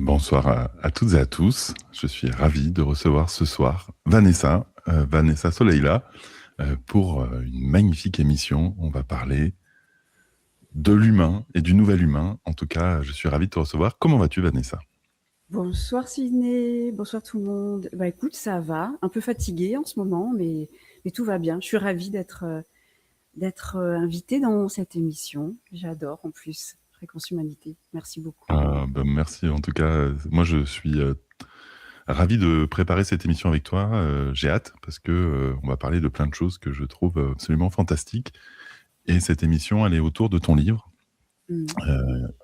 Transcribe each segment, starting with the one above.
Bonsoir à toutes et à tous. Je suis ravi de recevoir ce soir Vanessa Soleila, pour une magnifique émission. On va parler de l'humain et du nouvel humain. En tout cas, je suis ravi de te recevoir. Comment vas-tu, Vanessa? Bonsoir Sydney, bonsoir tout le monde. Bah écoute, ça va, un peu fatiguée en ce moment, mais tout va bien. Je suis ravie d'être invitée dans cette émission. J'adore en plus Fréquence Humanité. Merci beaucoup. Merci. En tout cas, moi, je suis ravi de préparer cette émission avec toi. J'ai hâte parce que on va parler de plein de choses que je trouve absolument fantastiques. Et cette émission, elle est autour de ton livre, Mm,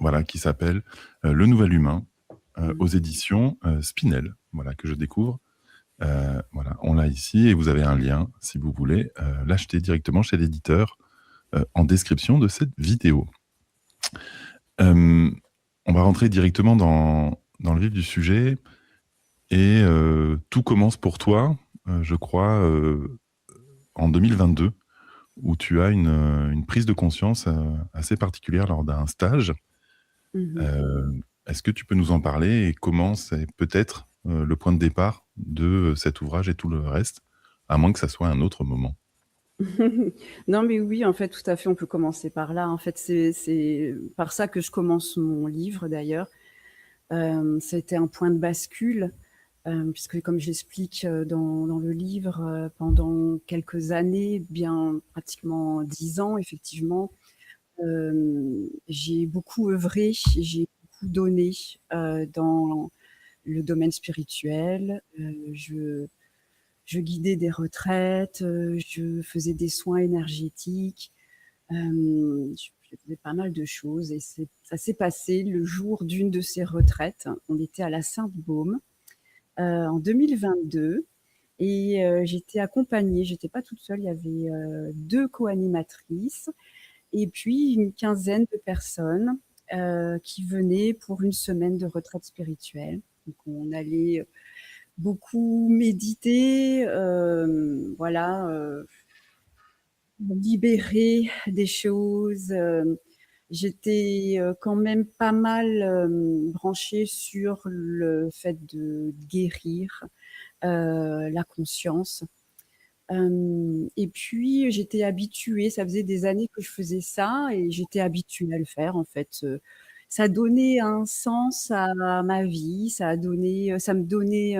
voilà, qui s'appelle Le Nouvel Humain, aux mm. éditions Spinel, voilà, que je découvre. Voilà, on l'a ici et vous avez un lien si vous voulez l'acheter directement chez l'éditeur en description de cette vidéo. Euh, on va rentrer directement dans le vif du sujet et tout commence pour toi, je crois, en 2022, où tu as une prise de conscience assez particulière lors d'un stage. Mhm. Euh, Est-ce que tu peux nous en parler et comment c'est peut-être le point de départ de cet ouvrage et tout le reste, à moins que ça soit un autre moment? Non mais oui, en fait, tout à fait, on peut commencer par là. En fait, c'est par ça que je commence mon livre d'ailleurs. C'était un point de bascule. Puisque comme j'explique dans le livre, pendant quelques années, bien pratiquement 10 ans, effectivement, j'ai beaucoup œuvré, j'ai beaucoup donné dans le domaine spirituel. Je guidais des retraites, je faisais des soins énergétiques, je faisais pas mal de choses et ça s'est passé le jour d'une de ces retraites. On était à la Sainte-Baume en 2022. Et j'étais accompagnée, j'étais pas toute seule, il y avait deux co-animatrices et puis une quinzaine de personnes qui venaient pour une semaine de retraite spirituelle. Donc on allait beaucoup méditer, voilà, libérer des choses. J'étais quand même pas mal branchée sur le fait de guérir la conscience. Et puis j'étais habituée, ça faisait des années que je faisais ça et j'étais habituée à le faire en fait. Ça donnait un sens à ma vie, ça me donnait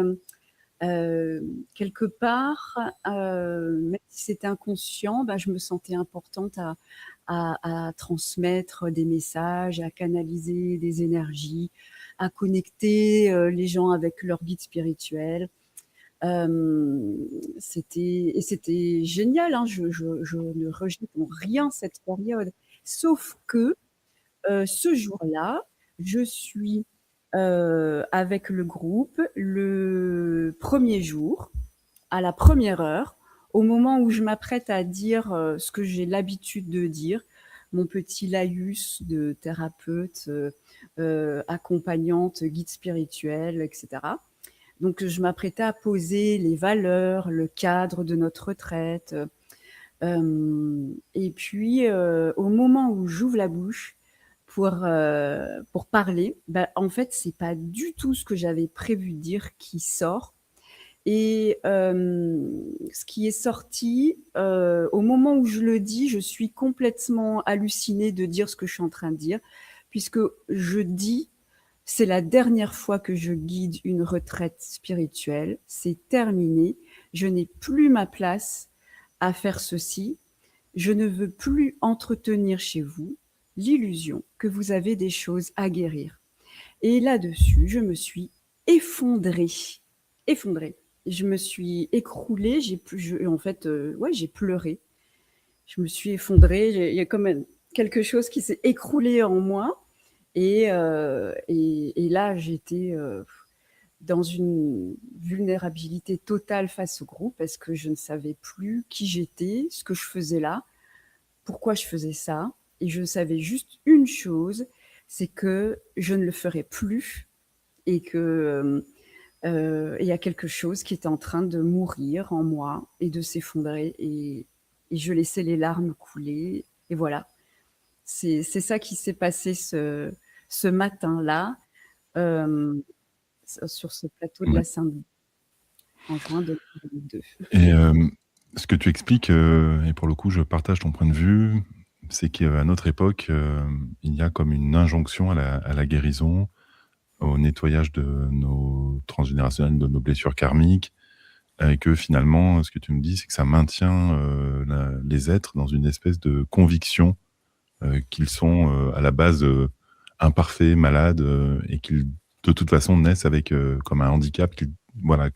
quelque part, même si c'était inconscient, bah, je me sentais importante à transmettre des messages, à canaliser des énergies, à connecter les gens avec leur guide spirituel. C'était génial, hein. Je ne rejette en rien cette période. Sauf que ce jour-là, je suis avec le groupe le premier jour, à la première heure, au moment où je m'apprête à dire ce que j'ai l'habitude de dire, mon petit laïus de thérapeute, accompagnante, guide spirituel, etc. Donc, je m'apprêtais à poser les valeurs, le cadre de notre retraite. Et puis, au moment où j'ouvre la bouche pour parler, bah, en fait, c'est pas du tout ce que j'avais prévu de dire qui sort. Et ce qui est sorti, au moment où je le dis, je suis complètement hallucinée de dire ce que je suis en train de dire, puisque je dis c'est la dernière fois que je guide une retraite spirituelle. C'est terminé. Je n'ai plus ma place à faire ceci. Je ne veux plus entretenir chez vous l'illusion que vous avez des choses à guérir. Et là-dessus, je me suis effondrée. Effondrée. Je me suis écroulée. En fait, ouais, j'ai pleuré. Je me suis effondrée. Il y a quand même quelque chose qui s'est écroulé en moi. Et là, j'étais dans une vulnérabilité totale face au groupe parce que je ne savais plus qui j'étais, ce que je faisais là, pourquoi je faisais ça. Et je savais juste une chose, c'est que je ne le ferais plus et que il y a quelque chose qui était en train de mourir en moi et de s'effondrer. Et je laissais les larmes couler. Et voilà, c'est ça qui s'est passé ce matin-là. euh, sur ce plateau de Ouais. la Saint-Denis en juin 2022. Et ce que tu expliques, et pour le coup, je partage ton point de vue, c'est qu'à notre époque, il y a comme une injonction à la guérison, au nettoyage de nos transgénérationnels, de nos blessures karmiques, et que finalement, ce que tu me dis, c'est que ça maintient les êtres dans une espèce de conviction qu'ils sont à la base imparfaits, malades, et qu'ils de toute façon naissent avec comme un handicap, voilà,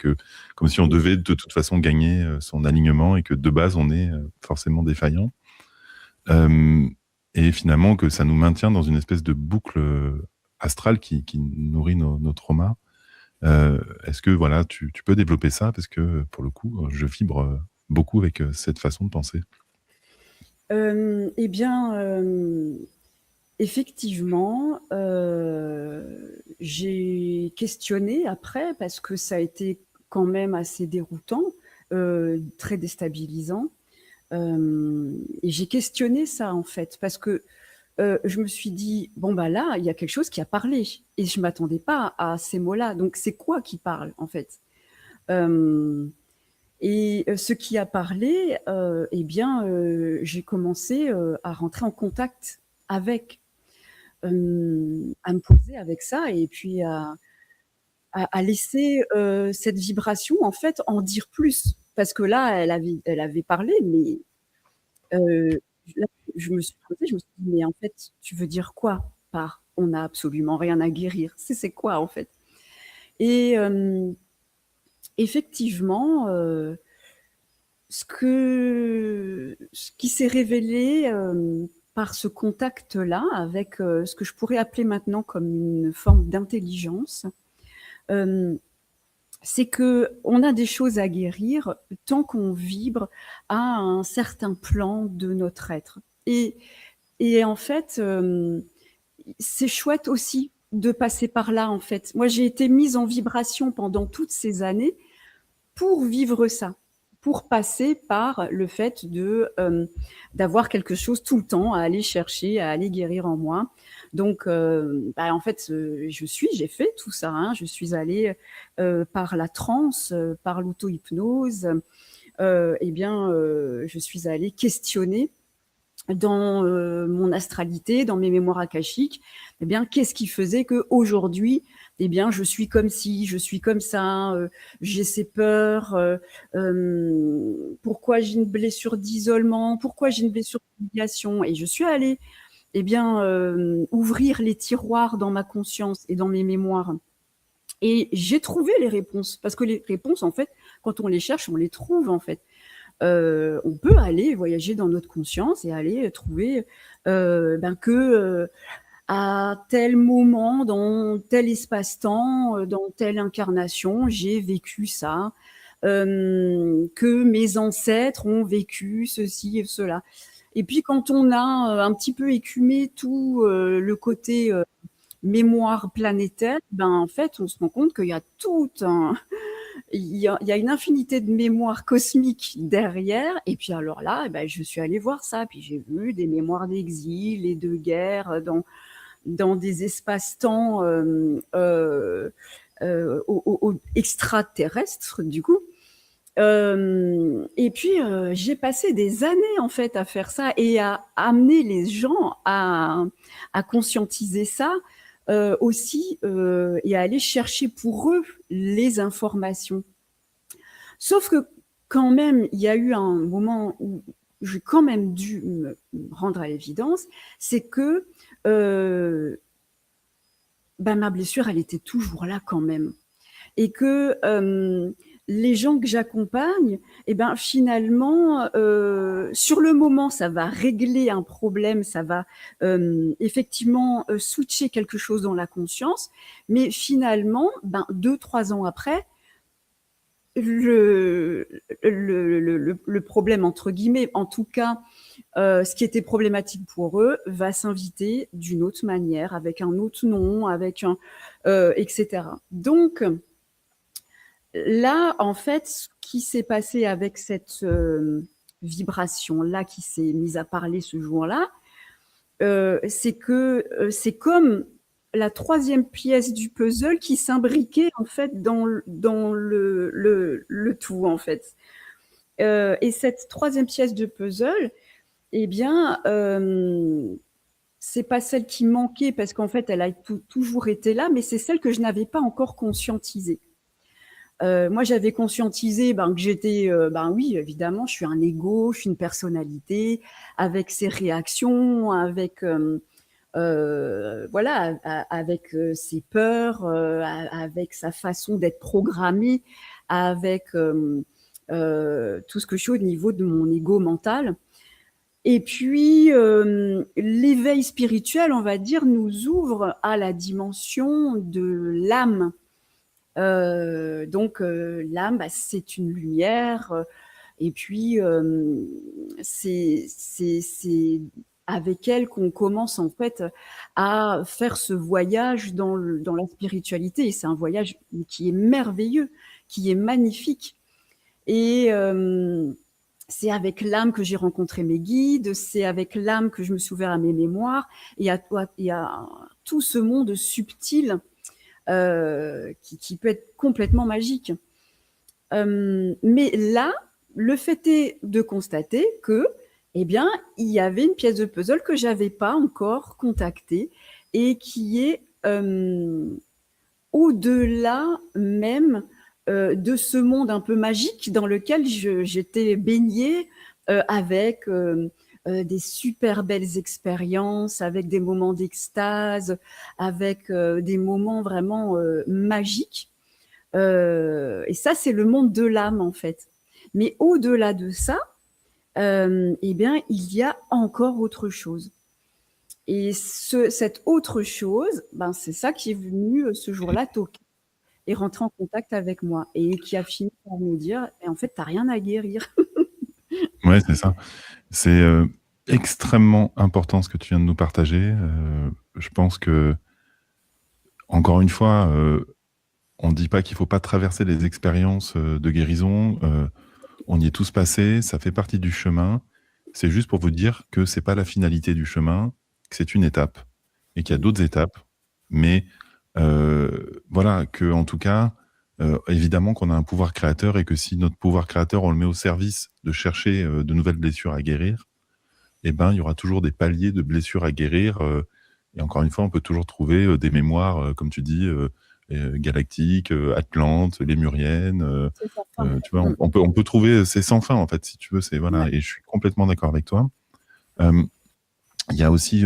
comme si on devait de toute façon gagner son alignement et que de base on est forcément défaillant. Euh, et finalement que ça nous maintient dans une espèce de boucle astrale qui nourrit nos traumas. Est-ce que voilà, tu peux développer ça parce que pour le coup, je vibre beaucoup avec cette façon de penser. Eh bien, effectivement, j'ai questionné après parce que ça a été quand même assez déroutant, très déstabilisant. Et j'ai questionné ça en fait parce que je me suis dit bon bah là il y a quelque chose qui a parlé et je m'attendais pas à ces mots-là. Donc c'est quoi qui parle en fait? Et ce qui a parlé, eh bien, j'ai commencé à rentrer en contact avec, à me poser avec ça et puis à laisser cette vibration en fait en dire plus. Parce que là, elle avait parlé, mais là, je me suis posée, je me suis dit, mais en fait, tu veux dire quoi par on n'a absolument rien à guérir? C'est quoi en fait? Et effectivement, ce qui s'est révélé par ce contact-là avec ce que je pourrais appeler maintenant comme une forme d'intelligence, euh, c'est que on a des choses à guérir tant qu'on vibre à un certain plan de notre être. Et en fait, c'est chouette aussi de passer par là, en fait. Moi, j'ai été mise en vibration pendant toutes ces années pour vivre ça, pour passer par le fait d'avoir quelque chose tout le temps à aller chercher, à aller guérir en moi. Donc, bah, en fait, j'ai fait tout ça. Hein. Je suis allée par la transe, par l'auto-hypnose. Eh bien, je suis allée questionner dans mon astralité, dans mes mémoires akashiques, eh bien, qu'est-ce qui faisait que aujourd'hui, eh bien, je suis comme ci, je suis comme ça, j'ai ces peurs, pourquoi j'ai une blessure d'isolement, pourquoi j'ai une blessure d'humiliation, et je suis allée, eh bien, ouvrir les tiroirs dans ma conscience et dans mes mémoires. Et j'ai trouvé les réponses, parce que les réponses, en fait, quand on les cherche, on les trouve, en fait. On peut aller voyager dans notre conscience et aller trouver que à tel moment, dans tel espace-temps, dans telle incarnation, j'ai vécu ça, que mes ancêtres ont vécu ceci et cela. Et puis quand on a un petit peu écumé tout le côté mémoire planétaire, ben en fait, on se rend compte qu'il y a tout un, il y a une infinité de mémoires cosmiques derrière. Et puis alors là, eh ben, je suis allée voir ça. Puis j'ai vu des mémoires d'exil et de guerre dans des espaces-temps extraterrestres, du coup. Et puis, j'ai passé des années, en fait, à faire ça et à amener les gens à conscientiser ça aussi et à aller chercher pour eux les informations. Sauf que quand même, il y a eu un moment où j'ai quand même dû me rendre à l'évidence, c'est que ma blessure, elle était toujours là quand même. Et que les gens que j'accompagne, eh ben, finalement, sur le moment, ça va régler un problème, ça va effectivement switcher quelque chose dans la conscience, mais finalement, 2-3 ans après, le problème, entre guillemets, en tout cas, ce qui était problématique pour eux, va s'inviter d'une autre manière, avec un autre nom, etc. Donc, là, en fait, ce qui s'est passé avec cette vibration-là qui s'est mise à parler ce jour-là, c'est que c'est comme la troisième pièce du puzzle qui s'imbriquait en fait dans le tout en fait. Et cette troisième pièce de puzzle, eh bien, c'est pas celle qui manquait parce qu'en fait, elle a toujours été là, mais c'est celle que je n'avais pas encore conscientisée. Moi, j'avais conscientisé que j'étais, oui, évidemment, je suis un ego, je suis une personnalité, avec ses réactions, avec voilà, avec ses peurs, avec sa façon d'être programmée, avec tout ce que je suis au niveau de mon ego mental. Et puis, l'éveil spirituel, on va dire, nous ouvre à la dimension de l'âme. Donc, l'âme, c'est une lumière. Et puis, c'est avec elle qu'on commence en fait à faire ce voyage dans la spiritualité. Et c'est un voyage qui est merveilleux, qui est magnifique. Et c'est avec l'âme que j'ai rencontré mes guides, c'est avec l'âme que je me suis ouvert à mes mémoires et à tout ce monde subtil qui peut être complètement magique. Mais là, le fait est de constater que, eh bien, il y avait une pièce de puzzle que j'avais pas encore contactée et qui est au-delà même de ce monde un peu magique dans lequel j'étais baignée avec des super belles expériences, avec des moments d'extase, avec des moments vraiment magiques. Et ça, c'est le monde de l'âme, en fait. Mais au-delà de ça, eh bien, il y a encore autre chose. Et cette autre chose, c'est ça qui est venu ce jour-là toquer et rentrer en contact avec moi et qui a fini par me dire, en fait, tu n'as rien à guérir. Ouais, c'est ça. C'est extrêmement important ce que tu viens de nous partager. Je pense que, encore une fois, on ne dit pas qu'il ne faut pas traverser les expériences de guérison. On y est tous passés, ça fait partie du chemin. C'est juste pour vous dire que ce n'est pas la finalité du chemin, que c'est une étape et qu'il y a d'autres étapes. Mais voilà, que en tout cas, évidemment qu'on a un pouvoir créateur et que si notre pouvoir créateur, on le met au service de chercher de nouvelles blessures à guérir, eh ben, il y aura toujours des paliers de blessures à guérir. Et encore une fois, on peut toujours trouver des mémoires, comme tu dis, galactiques, Atlantes, lémuriennes. C'est ça. Tu vois, on peut trouver, c'est sans fin en fait, si tu veux. Voilà, Ouais. et je suis complètement d'accord avec toi. Il y a aussi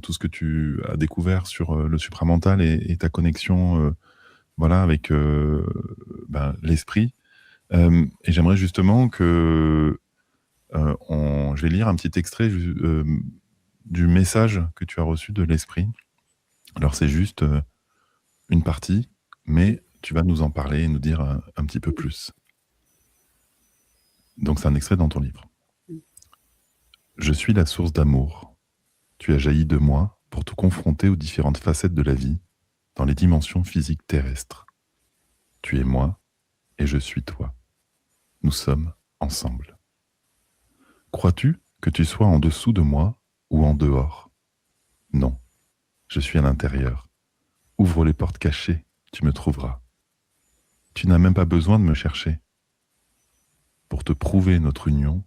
tout ce que tu as découvert sur le supramental et ta connexion voilà, avec l'esprit. Et j'aimerais justement que je vais lire un petit extrait du message que tu as reçu de l'esprit. Alors c'est juste une partie, mais tu vas nous en parler et nous dire un petit peu plus. Donc c'est un extrait dans ton livre. Je suis la source d'amour. Tu as jailli de moi pour te confronter aux différentes facettes de la vie dans les dimensions physiques terrestres. Tu es moi et je suis toi. Nous sommes ensemble. Crois-tu que tu sois en dessous de moi ou en dehors? Non, je suis à l'intérieur. Ouvre les portes cachées, tu me trouveras. Tu n'as même pas besoin de me chercher. Pour te prouver notre union,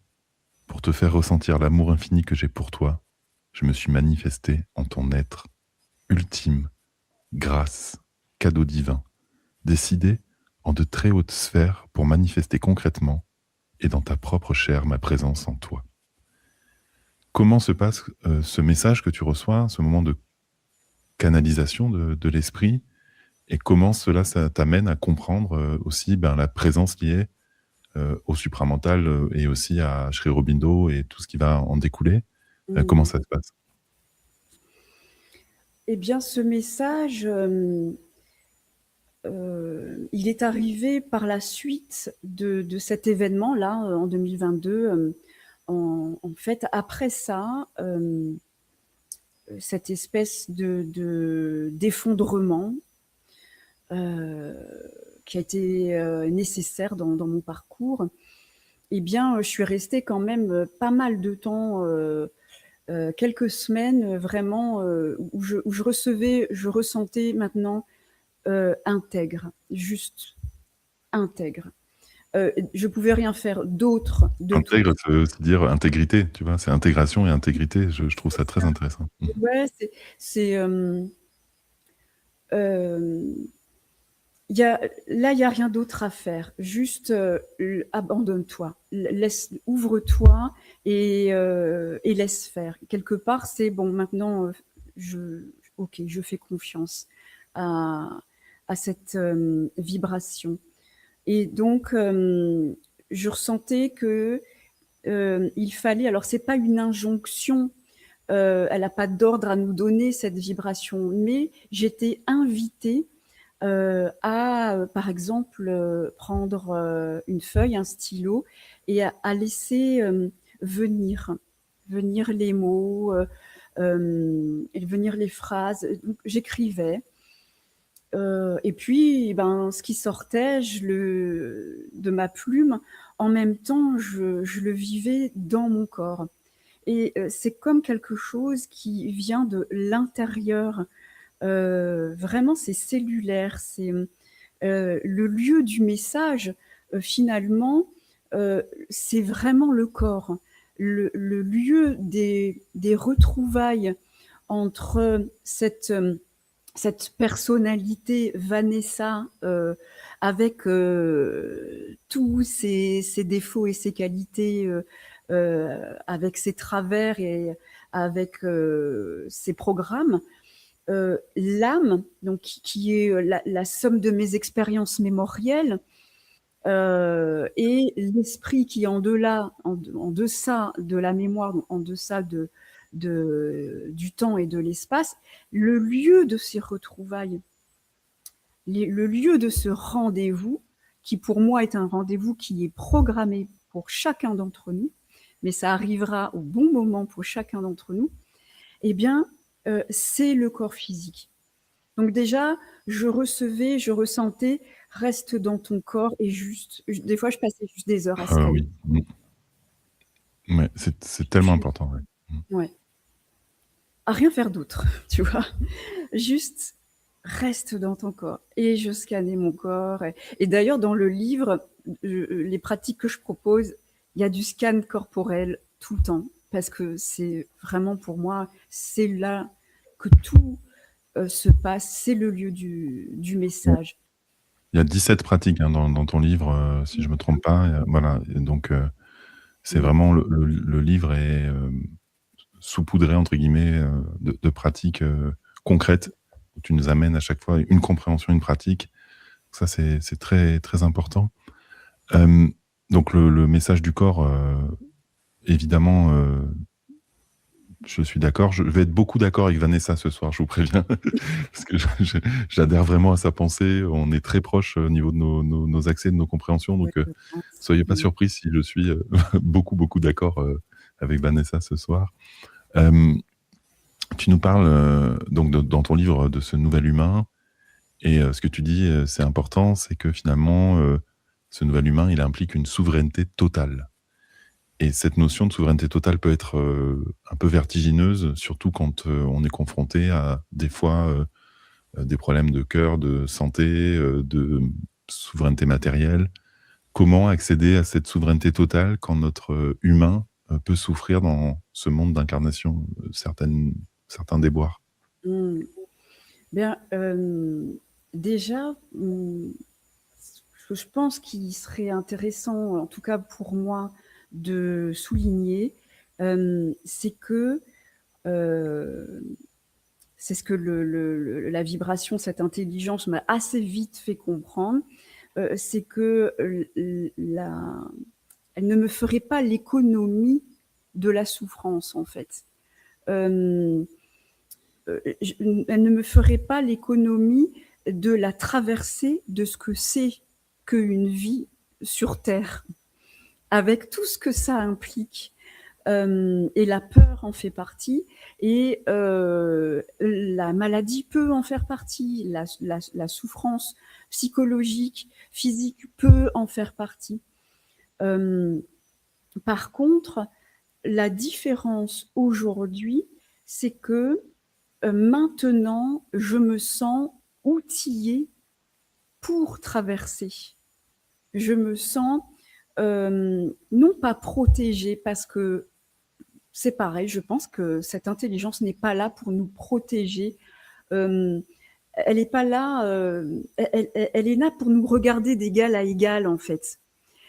pour te faire ressentir l'amour infini que j'ai pour toi, je me suis manifesté en ton être, ultime, grâce, cadeau divin, décidé en de très hautes sphères pour manifester concrètement et dans ta propre chair ma présence en toi. Comment se passe ce message que tu reçois, ce moment de canalisation de l'esprit, et comment cela ça t'amène à comprendre aussi la présence liée au supramental et aussi à Sri Aurobindo et tout ce qui va en découler. Comment ça se passe? Eh bien, ce message, il est arrivé par la suite de cet événement-là, en 2022. En fait, après ça, cette espèce d'effondrement qui a été nécessaire dans mon parcours, eh bien, je suis restée quand même pas mal de temps quelques semaines vraiment où je ressentais maintenant intègre, juste intègre. Je pouvais rien faire d'autre de tout Intègre, ça. ça veut aussi dire intégrité, tu vois? C'est intégration et intégrité. Je trouve ça C'est très ça. intéressant. Mmh. Ouais, c'est, hem, il y a rien d'autre à faire. Juste, abandonne-toi, ouvre-toi et laisse faire. Quelque part, c'est bon, maintenant, je OK, je fais confiance à cette, vibration et donc je ressentais que, il fallait alors c'est pas une injonction, elle a pas d'ordre à nous donner cette vibration, mais j'étais invitée à, par exemple, prendre, une feuille, un stylo et à laisser, venir venir les mots, et venir les phrases. Donc j'écrivais, et puis, ben, ce qui sortait, de ma plume, en même temps, je le vivais dans mon corps et c'est comme quelque chose qui vient de l'intérieur. Vraiment, c'est cellulaire, le lieu du message, finalement, c'est vraiment le corps. Le lieu des retrouvailles entre cette personnalité Vanessa, avec, tous ses défauts et ses qualités, avec ses travers et avec, ses programmes, l'âme, donc qui est la somme de mes expériences mémorielles, et l'esprit qui est en deçà de la mémoire, en deçà du temps et de l'espace, le lieu de ces retrouvailles, le lieu de ce rendez-vous, qui pour moi est un rendez-vous qui est programmé pour chacun d'entre nous, mais ça arrivera au bon moment pour chacun d'entre nous, eh bien, c'est le corps physique. Donc déjà, je ressentais: «Reste dans ton corps» et juste des fois, je passais juste des heures à scanner. Oui. Mmh. Ouais, c'est tellement Juste important, ouais. Mmh. ouais, à rien faire d'autre, tu vois? Juste reste dans ton corps et je scannais mon corps et d'ailleurs dans le livre, les pratiques que je propose, il y a du scan corporel tout le temps parce que c'est vraiment pour moi, c'est là que tout, se passe, c'est le lieu du Ouais. message. Il y a 17 pratiques, hein, dans ton livre, si je me trompe pas, voilà et donc c'est Mmh. vraiment le livre est, «saupoudré» entre guillemets, de pratiques, concrètes. Où tu nous amènes à chaque fois une compréhension, une pratique. Ça, c'est très, très important. Hem, donc le message du corps, évidemment, je suis d'accord. Je vais être beaucoup d'accord avec Vanessa ce soir, je vous préviens. Parce que j'adhère vraiment à sa pensée. On est très proches au niveau de nos accès, de nos compréhensions. Ouais, Donc, je pense. soyez pas Mmh. surpris si je suis beaucoup, beaucoup d'accord avec Vanessa ce soir. Hem, Tu nous parles donc dans ton livre de ce nouvel humain. Et ce que tu dis, c'est important, c'est que finalement, ce nouvel humain, il implique une souveraineté totale. Et cette notion de souveraineté totale peut être, un peu vertigineuse, surtout quand, on est confronté à des fois, des problèmes de cœur, de santé, de souveraineté matérielle. Comment accéder à cette souveraineté totale quand notre, humain, peut souffrir dans ce monde d'incarnation, certains déboires? Mmh. Bien, déjà, ce que je pense qu'il serait intéressant, en tout cas pour moi, de souligner, c'est que, heu, c'est ce que la vibration, cette intelligence m'a assez vite fait comprendre, c'est que, la elle ne me ferait pas l'économie de la souffrance, en fait. Hem je elle ne me ferait pas l'économie de la traversée de ce que c'est qu'une vie sur terre, avec tout ce que ça implique, et la peur en fait partie et la maladie peut en faire partie, la souffrance psychologique, physique peut en faire partie. Hem, Par contre, la différence aujourd'hui, c'est que maintenant, je me sens outillée pour traverser. Je me sens non pas protégée, parce que c'est pareil, je pense que cette intelligence n'est pas là pour nous protéger. Elle n'est pas là, elle est là pour nous regarder d'égal à égal, en fait.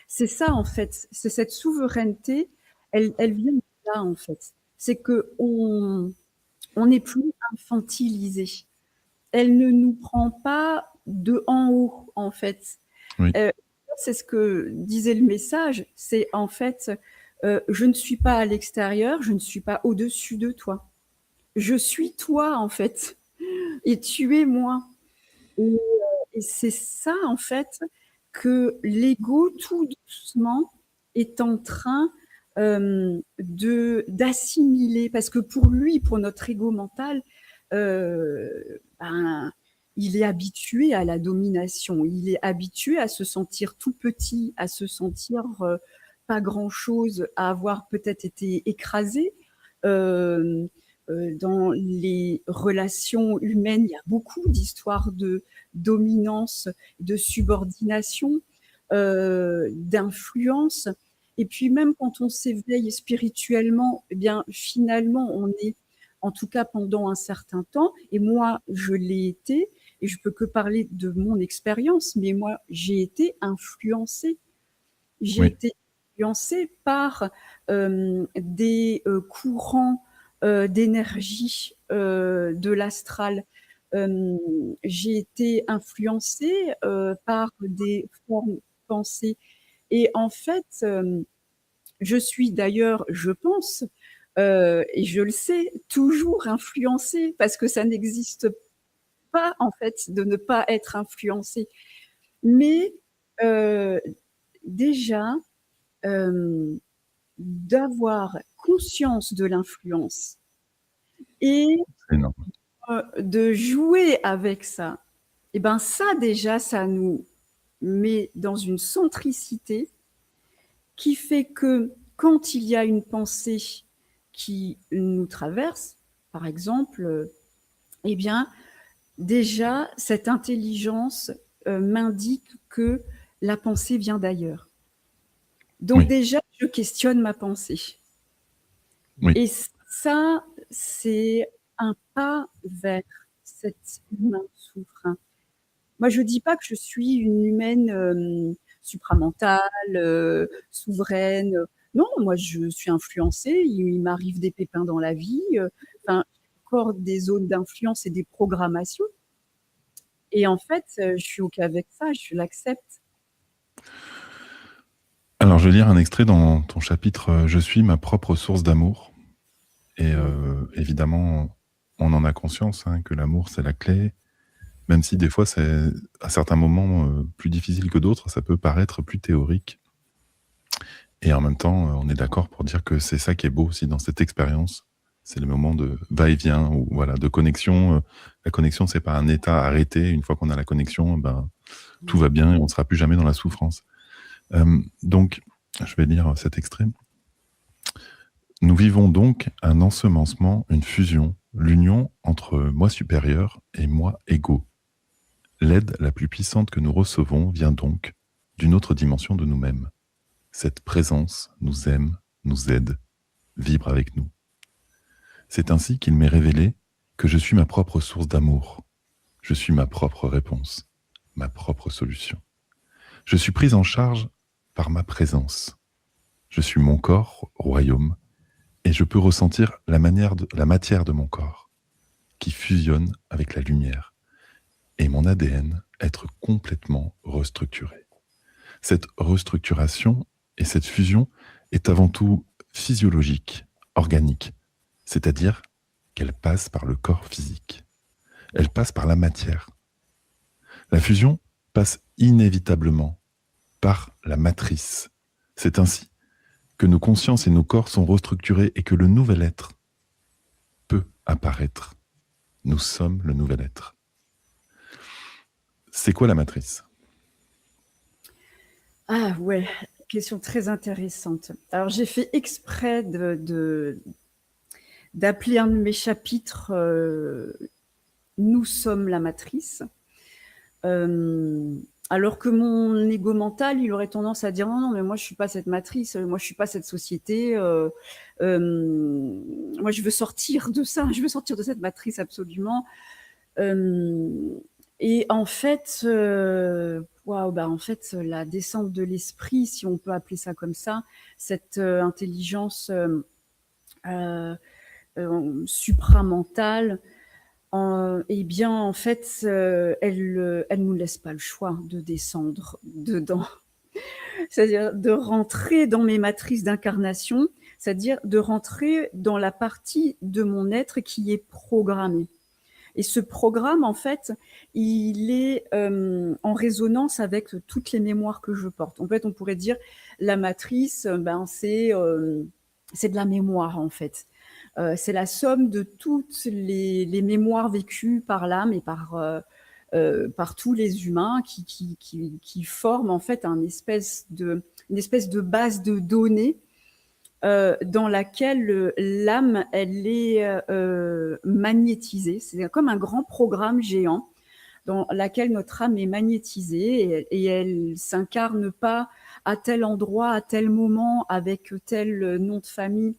C'est ça, en fait, c'est cette souveraineté, elle vient de là, en fait. C'est qu'on n'est plus infantilisé. Elle ne nous prend pas de en haut, en fait. Oui, C'est ce que disait le message, c'est en fait, je ne suis pas à l'extérieur, je ne suis pas au-dessus de toi. Je suis toi, en fait, et tu es moi. Et, et c'est ça, en fait, que l'ego, tout doucement, est en train d'assimiler. Parce que pour lui, pour notre ego mental, euh, ben, il est habitué à la domination, il est habitué à se sentir tout petit, à se sentir pas grand-chose, à avoir peut-être été écrasé. Euh, dans les relations humaines, il y a beaucoup d'histoires de dominance, de subordination, d'influence. Et puis même quand on s'éveille spirituellement, eh bien finalement on est, en tout cas pendant un certain temps, et moi je l'ai été, et je peux que parler de mon expérience, mais moi j'ai été influencée. J'ai oui, été influencée par des courants d'énergie de l'astral. J'ai été influencée par des formes pensées. Et en fait, je suis d'ailleurs, je pense, et je le sais, toujours influencée, parce que ça n'existe pas, en fait, de ne pas être influencée. Mais euh, déjà, euh, d'avoir conscience de l'influence et c'est énorme. de jouer avec ça, et ben ça déjà, ça nous met dans une centricité qui fait que quand il y a une pensée qui nous traverse, par exemple, eh bien déjà cette intelligence m'indique que la pensée vient d'ailleurs. Donc Oui, déjà, je questionne ma pensée. oui, Et ça, c'est un pas vers cet humain souverain. Moi, je ne dis pas que je suis une humaine supramentale, souveraine. Non, moi, je suis influencée. Il m'arrive des pépins dans la vie. Enfin, encore des zones d'influence et des programmations. Et en fait, je suis OK avec ça, je l'accepte. alors je vais lire un extrait dans ton chapitre Je suis ma propre source d'amour. Et Ouais. évidemment, on en a conscience hein, que l'amour, c'est la clé. Même si des fois, c'est à certains moments plus difficile que d'autres, ça peut paraître plus théorique. Et en même temps, on est d'accord pour dire que c'est ça qui est beau aussi dans cette expérience. C'est le moment de va-et-vient ou voilà, de connexion. La connexion, c'est pas un état arrêté. Une fois qu'on a la connexion, ben, tout va bien et on ne sera plus jamais dans la souffrance. Donc, je vais lire cet extrait. Nous vivons donc un ensemencement, une fusion, l'union entre moi supérieur et moi égaux. L'aide la plus puissante que nous recevons vient donc d'une autre dimension de nous-mêmes. Cette présence nous aime, nous aide, vibre avec nous. C'est ainsi qu'il m'est révélé que je suis ma propre source d'amour. Je suis ma propre réponse, ma propre solution. Je suis prise en charge par ma présence. Je suis mon corps, royaume, et je peux ressentir la matière de mon corps, qui fusionne avec la lumière, et mon ADN être complètement restructuré. Cette restructuration et cette fusion est avant tout physiologique, organique, c'est-à-dire qu'elle passe par le corps physique. Elle passe par la matière. La fusion passe inévitablement par la matrice. C'est ainsi que nos consciences et nos corps sont restructurés et que le nouvel être peut apparaître. Nous sommes le nouvel être. C'est quoi la matrice? Ah ouais. Question très intéressante. Alors, j'ai fait exprès d'appeler un de mes chapitres Nous sommes la matrice. Alors que mon ego mental, il aurait tendance à dire non, non, mais moi je suis pas cette matrice, moi je suis pas cette société, moi je veux sortir de ça, je veux sortir de cette matrice absolument. Et en fait, en fait, la descente de l'esprit, si on peut appeler ça comme ça, cette intelligence supramentale, eh bien, en fait, elle nous laisse pas le choix de descendre dedans. C'est-à-dire de rentrer dans mes matrices d'incarnation, c'est-à-dire de rentrer dans la partie de mon être qui est programmée. Et ce programme, en fait, il est en résonance avec toutes les mémoires que je porte. En fait, on pourrait dire la matrice, c'est de la mémoire, en fait. C'est la somme de toutes les mémoires vécues par l'âme et par tous les humains qui forment en fait une espèce de base de données dans laquelle l'âme, elle est magnétisée. C'est comme un grand programme géant dans laquelle notre âme est magnétisée et elle s'incarne pas à tel endroit, à tel moment, avec tel nom de famille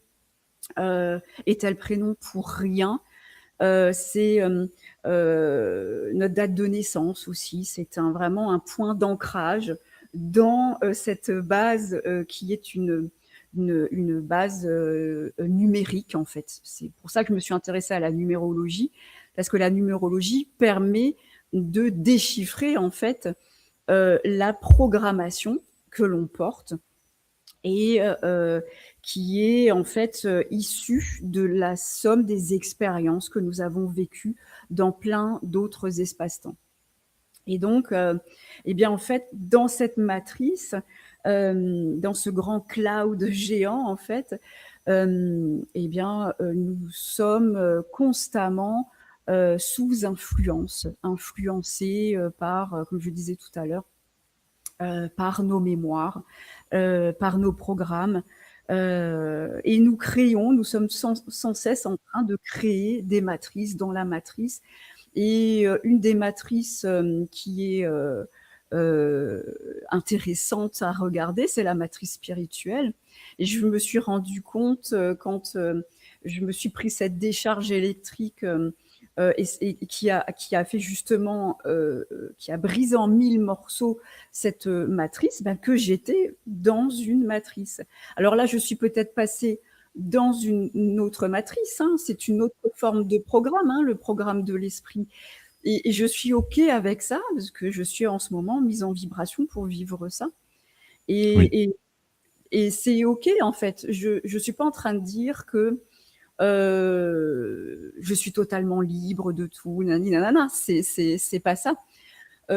et tel prénom pour rien. C'est notre date de naissance aussi. C'est vraiment un point d'ancrage dans cette base qui est une base numérique, en fait. C'est pour ça que je me suis intéressée à la numérologie, parce que la numérologie permet de déchiffrer, en fait, la programmation que l'on porte et qui est en fait issue de la somme des expériences que nous avons vécues dans plein d'autres espaces-temps. Et donc, eh bien, en fait, dans cette matrice, dans ce grand cloud géant, en fait, eh bien, nous sommes constamment sous influence, influencés par, comme je disais tout à l'heure, par nos mémoires, par nos programmes. Et nous sommes sans cesse en train de créer des matrices dans la matrice. Et une des matrices qui est intéressante à regarder, c'est la matrice spirituelle. Et je me suis rendu compte quand je me suis pris cette décharge électrique et qui a fait justement, qui a brisé en 1000 morceaux cette matrice, que j'étais dans une matrice. Alors là, je suis peut-être passée dans une autre matrice, hein, c'est une autre forme de programme, hein, le programme de l'esprit. Et je suis OK avec ça, parce que je suis en ce moment mise en vibration pour vivre ça. Oui. Et c'est OK, en fait. Je ne suis pas en train de dire que je suis totalement libre de tout, nanani, nanana. C'est pas ça.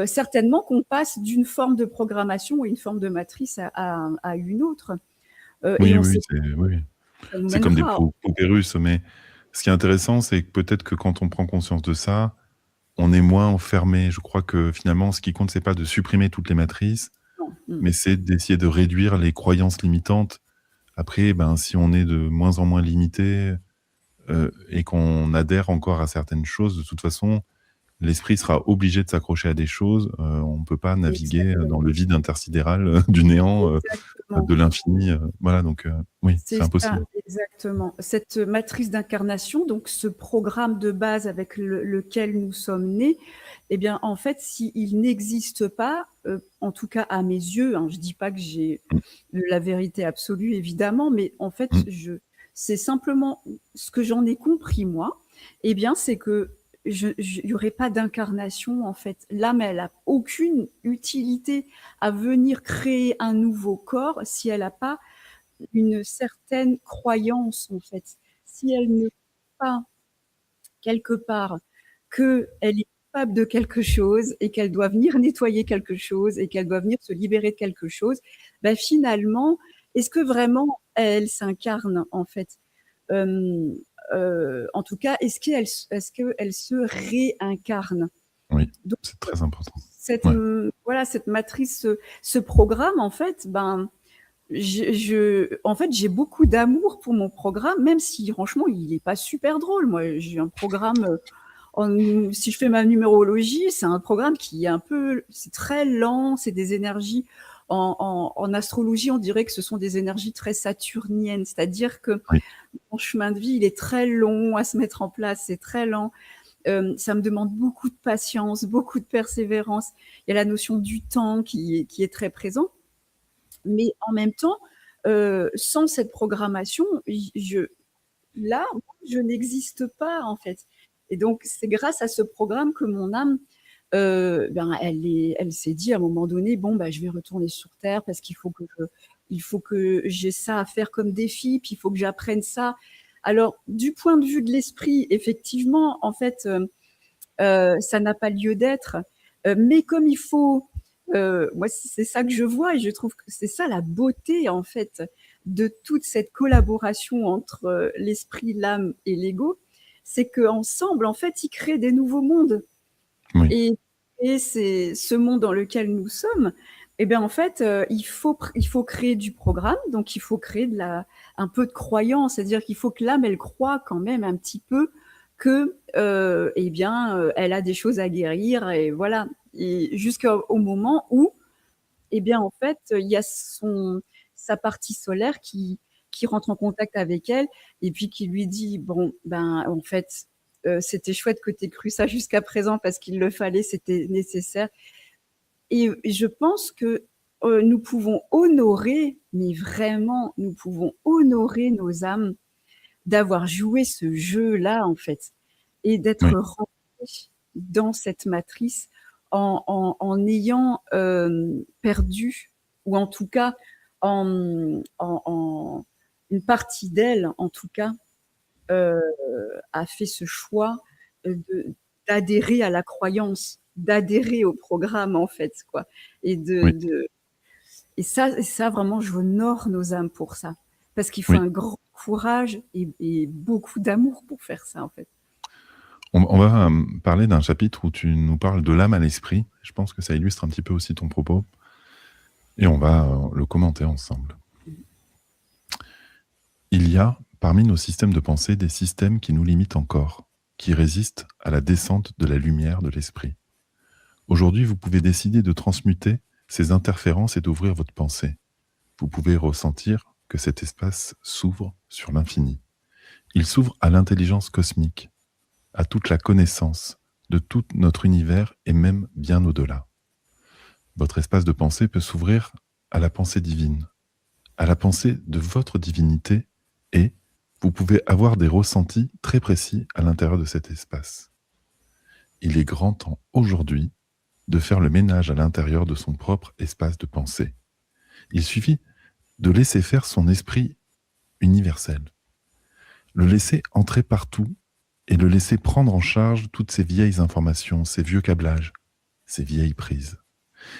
Certainement qu'on passe d'une forme de programmation ou une forme de matrice à une autre. Et Oui, on oui, sait oui, oui. que ça nous C'est comme des mènera. poupées russes, mais ce qui est intéressant, c'est que peut-être que quand on prend conscience de ça, on est moins enfermé. Je crois que finalement, ce qui compte, c'est pas de supprimer toutes les matrices, Non. mais c'est d'essayer de réduire les croyances limitantes. Après, si on est de moins en moins limité et qu'on adhère encore à certaines choses, de toute façon, l'esprit sera obligé de s'accrocher à des choses. On ne peut pas naviguer dans Exactement. le vide intersidéral du néant, Exactement. de l'infini. Voilà, donc oui, c'est C'est ça, impossible. exactement. Cette matrice d'incarnation, donc ce programme de base avec lequel nous sommes nés, eh bien, en fait, s'il n'existe pas, en tout cas à mes yeux, hein, je ne dis pas que j'ai Mm, la vérité absolue, évidemment, mais en fait, mm. c'est simplement ce que j'en ai compris, moi, eh bien, c'est que il n'y aurait pas d'incarnation, en fait. L'âme, elle n'a aucune utilité à venir créer un nouveau corps si elle n'a pas une certaine croyance, en fait. Si elle ne croit pas quelque part qu'elle est capable de quelque chose et qu'elle doit venir nettoyer quelque chose et qu'elle doit venir se libérer de quelque chose, finalement, est-ce que vraiment elle s'incarne, en fait? En tout cas, est-ce qu'elle se réincarne? Oui, Donc, c'est très important. cette, Ouais. voilà, cette matrice, ce programme, en fait, En fait, j'ai beaucoup d'amour pour mon programme, même si franchement, il n'est pas super drôle. Moi, j'ai un programme, si je fais ma numérologie, c'est un programme qui est c'est très lent, c'est des énergies. En astrologie, on dirait que ce sont des énergies très saturniennes, c'est-à-dire que Oui, mon chemin de vie, il est très long à se mettre en place, c'est très lent. Ça me demande beaucoup de patience, beaucoup de persévérance. Il y a la notion du temps qui est très présent. Mais en même temps, sans cette programmation, là, moi, je n'existe pas, en fait. Et donc, c'est grâce à ce programme que mon âme, elle s'est dit à un moment donné, bon, bah, je vais retourner sur Terre parce il faut que j'ai ça à faire comme défi, puis il faut que j'apprenne ça. Alors, du point de vue de l'esprit, effectivement, en fait, ça n'a pas lieu d'être. Mais comme il faut, moi, c'est ça que je vois et je trouve que c'est ça la beauté, en fait, de toute cette collaboration entre l'esprit, l'âme et l'ego, c'est qu'ensemble, en fait, ils créent des nouveaux mondes. oui, Et, et c'est ce monde dans lequel nous sommes. Eh bien, en fait, il faut créer du programme, donc il faut créer un peu de croyance, c'est-à-dire qu'il faut que l'âme, elle croit quand même un petit peu que, eh bien, elle a des choses à guérir, et voilà. Et jusqu'au moment où, eh bien, en fait, il y a sa partie solaire qui rentre en contact avec elle et puis qui lui dit, bon, ben, en fait, c'était chouette que tu aies cru ça jusqu'à présent parce qu'il le fallait, c'était nécessaire. Et je pense que nous pouvons honorer, mais vraiment, nous pouvons honorer nos âmes d'avoir joué ce jeu-là, en fait, et d'être oui, rentrés dans cette matrice en ayant perdu, ou en tout cas, une partie d'elle, en tout cas, euh, a fait ce choix d'adhérer à la croyance, d'adhérer au programme, en fait, quoi. Et, oui, et ça, vraiment, j'honore nos âmes pour ça. Parce qu'il faut oui. un grand courage et beaucoup d'amour pour faire ça, en fait. On va parler d'un chapitre où tu nous parles de l'âme à l'esprit. Je pense que ça illustre un petit peu aussi ton propos. Et on va le commenter ensemble. Il y a, parmi nos systèmes de pensée, des systèmes qui nous limitent encore, qui résistent à la descente de la lumière de l'esprit. Aujourd'hui, vous pouvez décider de transmuter ces interférences et d'ouvrir votre pensée. Vous pouvez ressentir que cet espace s'ouvre sur l'infini. Il s'ouvre à l'intelligence cosmique, à toute la connaissance de tout notre univers et même bien au-delà. Votre espace de pensée peut s'ouvrir à la pensée divine, à la pensée de votre divinité, et vous pouvez avoir des ressentis très précis à l'intérieur de cet espace. Il est grand temps aujourd'hui de faire le ménage à l'intérieur de son propre espace de pensée. Il suffit de laisser faire son esprit universel, le laisser entrer partout et le laisser prendre en charge toutes ces vieilles informations, ces vieux câblages, ces vieilles prises.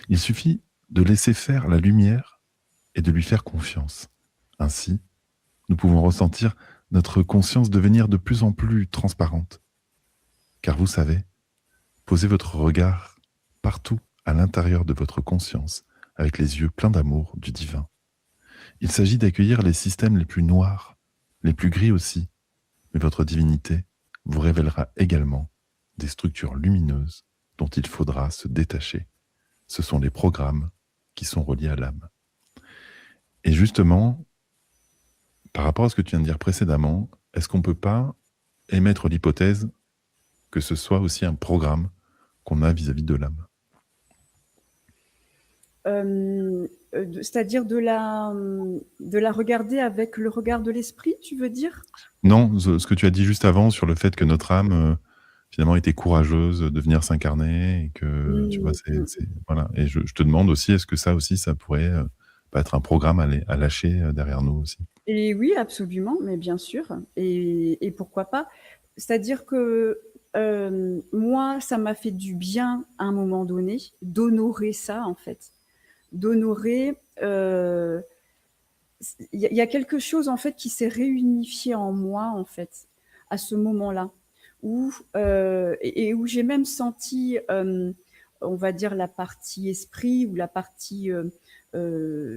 Il suffit de laisser faire la lumière et de lui faire confiance. Ainsi, nous pouvons ressentir notre conscience devenir de plus en plus transparente. Car vous savez, posez votre regard partout à l'intérieur de votre conscience, avec les yeux pleins d'amour du divin. Il s'agit d'accueillir les systèmes les plus noirs, les plus gris aussi, mais votre divinité vous révélera également des structures lumineuses dont il faudra se détacher. Ce sont les programmes qui sont reliés à l'âme. Et justement, par rapport à ce que tu viens de dire précédemment, est-ce qu'on ne peut pas émettre l'hypothèse que ce soit aussi un programme qu'on a vis-à-vis de l'âme? C'est-à-dire de la regarder avec le regard de l'esprit, tu veux dire? Non, ce que tu as dit juste avant sur le fait que notre âme, finalement, était courageuse de venir s'incarner et que, tu vois, Mm, mm. voilà. Et je te demande aussi, est-ce que ça aussi, ça pourrait pas être un programme à lâcher derrière nous aussi? Et oui, absolument, mais bien sûr. Et pourquoi pas? C'est-à-dire que moi, ça m'a fait du bien à un moment donné d'honorer ça, en fait. D'honorer. Il y a quelque chose, en fait, qui s'est réunifié en moi, en fait, à ce moment-là, où, et où j'ai même senti on va dire la partie esprit ou la partie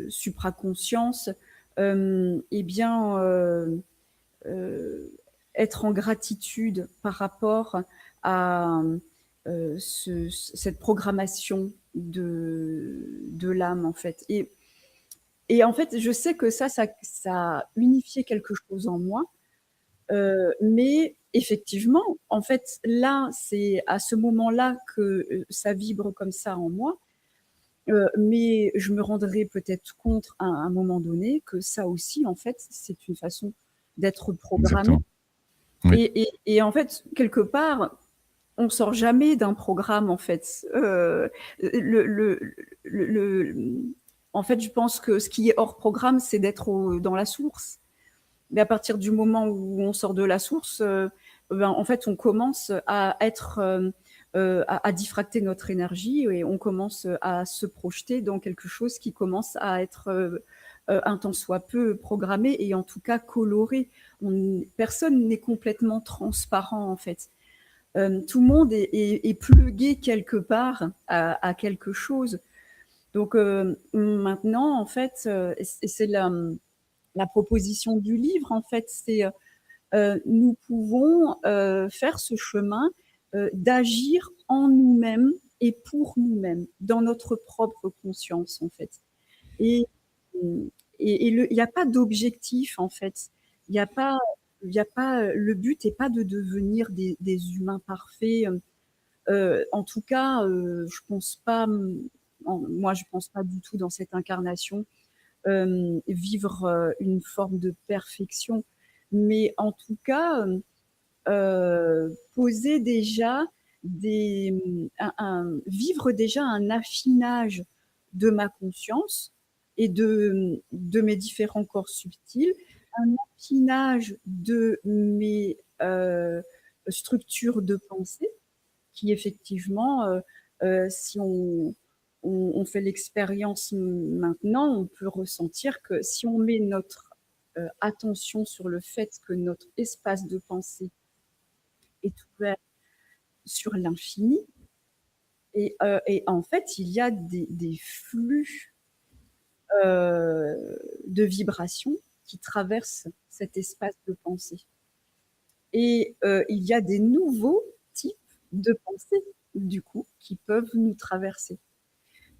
supraconscience, eh bien, être en gratitude par rapport à cette programmation de l'âme, en fait. Et en fait, je sais que ça a unifié quelque chose en moi, mais effectivement, en fait, là, c'est à ce moment-là que ça vibre comme ça en moi. Mais je me rendrai peut-être compte à un moment donné que ça aussi, en fait, c'est une façon d'être programmé. Exactement. Oui, Et en fait, quelque part, on sort jamais d'un programme, en fait. En fait, je pense que ce qui est hors programme, c'est d'être dans la source. Mais à partir du moment où on sort de la source, ben, en fait, on commence à être, à diffracter notre énergie et on commence à se projeter dans quelque chose qui commence à être un tant soit peu programmé et en tout cas coloré. Personne n'est complètement transparent en fait. Tout le monde est plugué quelque part à quelque chose. Donc maintenant, en fait, et c'est la proposition du livre, en fait, c'est nous pouvons faire ce chemin d'agir en nous-mêmes et pour nous-mêmes, dans notre propre conscience, en fait. Et, il n'y a pas d'objectif, en fait. Il n'y a pas, le but n'est pas de devenir des humains parfaits. En tout cas, je pense pas, moi, je pense pas du tout dans cette incarnation vivre une forme de perfection. Mais en tout cas, poser déjà vivre déjà un affinage de ma conscience et de mes différents corps subtils, un affinage de mes structures de pensée qui effectivement, si on fait l'expérience maintenant, on peut ressentir que si on met notre attention sur le fait que notre espace de pensée est ouvert sur l'infini, et en fait, il y a des flux de vibrations qui traversent cet espace de pensée. Et il y a des nouveaux types de pensée, du coup, qui peuvent nous traverser.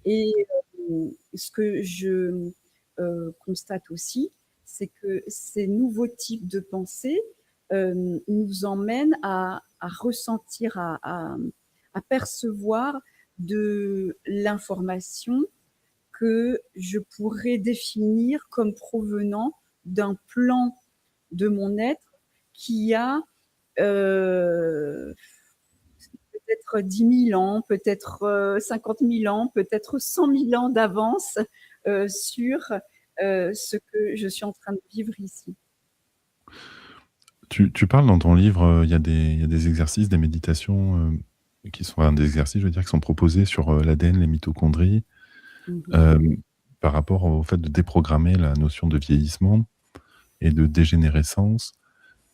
Et ce que je constate aussi, c'est que ces nouveaux types de pensée nous emmènent à ressentir, à percevoir de l'information que je pourrais définir comme provenant d'un plan de mon être qui a peut-être 10 000 ans, peut-être 50 000 ans, peut-être 100 000 ans d'avance sur ce que je suis en train de vivre ici. tu parles dans ton livre, il y a des exercices, des méditations qui sont, enfin, des exercices, je veux dire, qui sont proposés sur l'ADN, les mitochondries, Mhm. euh, par rapport au fait de déprogrammer la notion de vieillissement et de dégénérescence.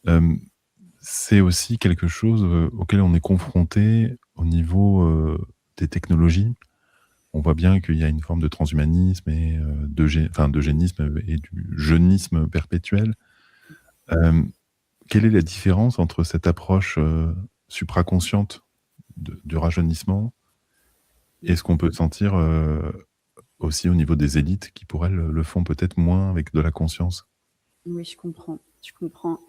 Euh, c'est aussi quelque chose auquel on est confronté au niveau des technologies. On voit bien qu'il y a une forme de transhumanisme et d'eugénisme et du jeunisme perpétuel. Euh, quelle est la différence entre cette approche supraconsciente du rajeunissement et ce qu'on peut sentir aussi au niveau des élites qui, pour elles, le font peut-être moins avec de la conscience? Oui, je comprends. Je comprends.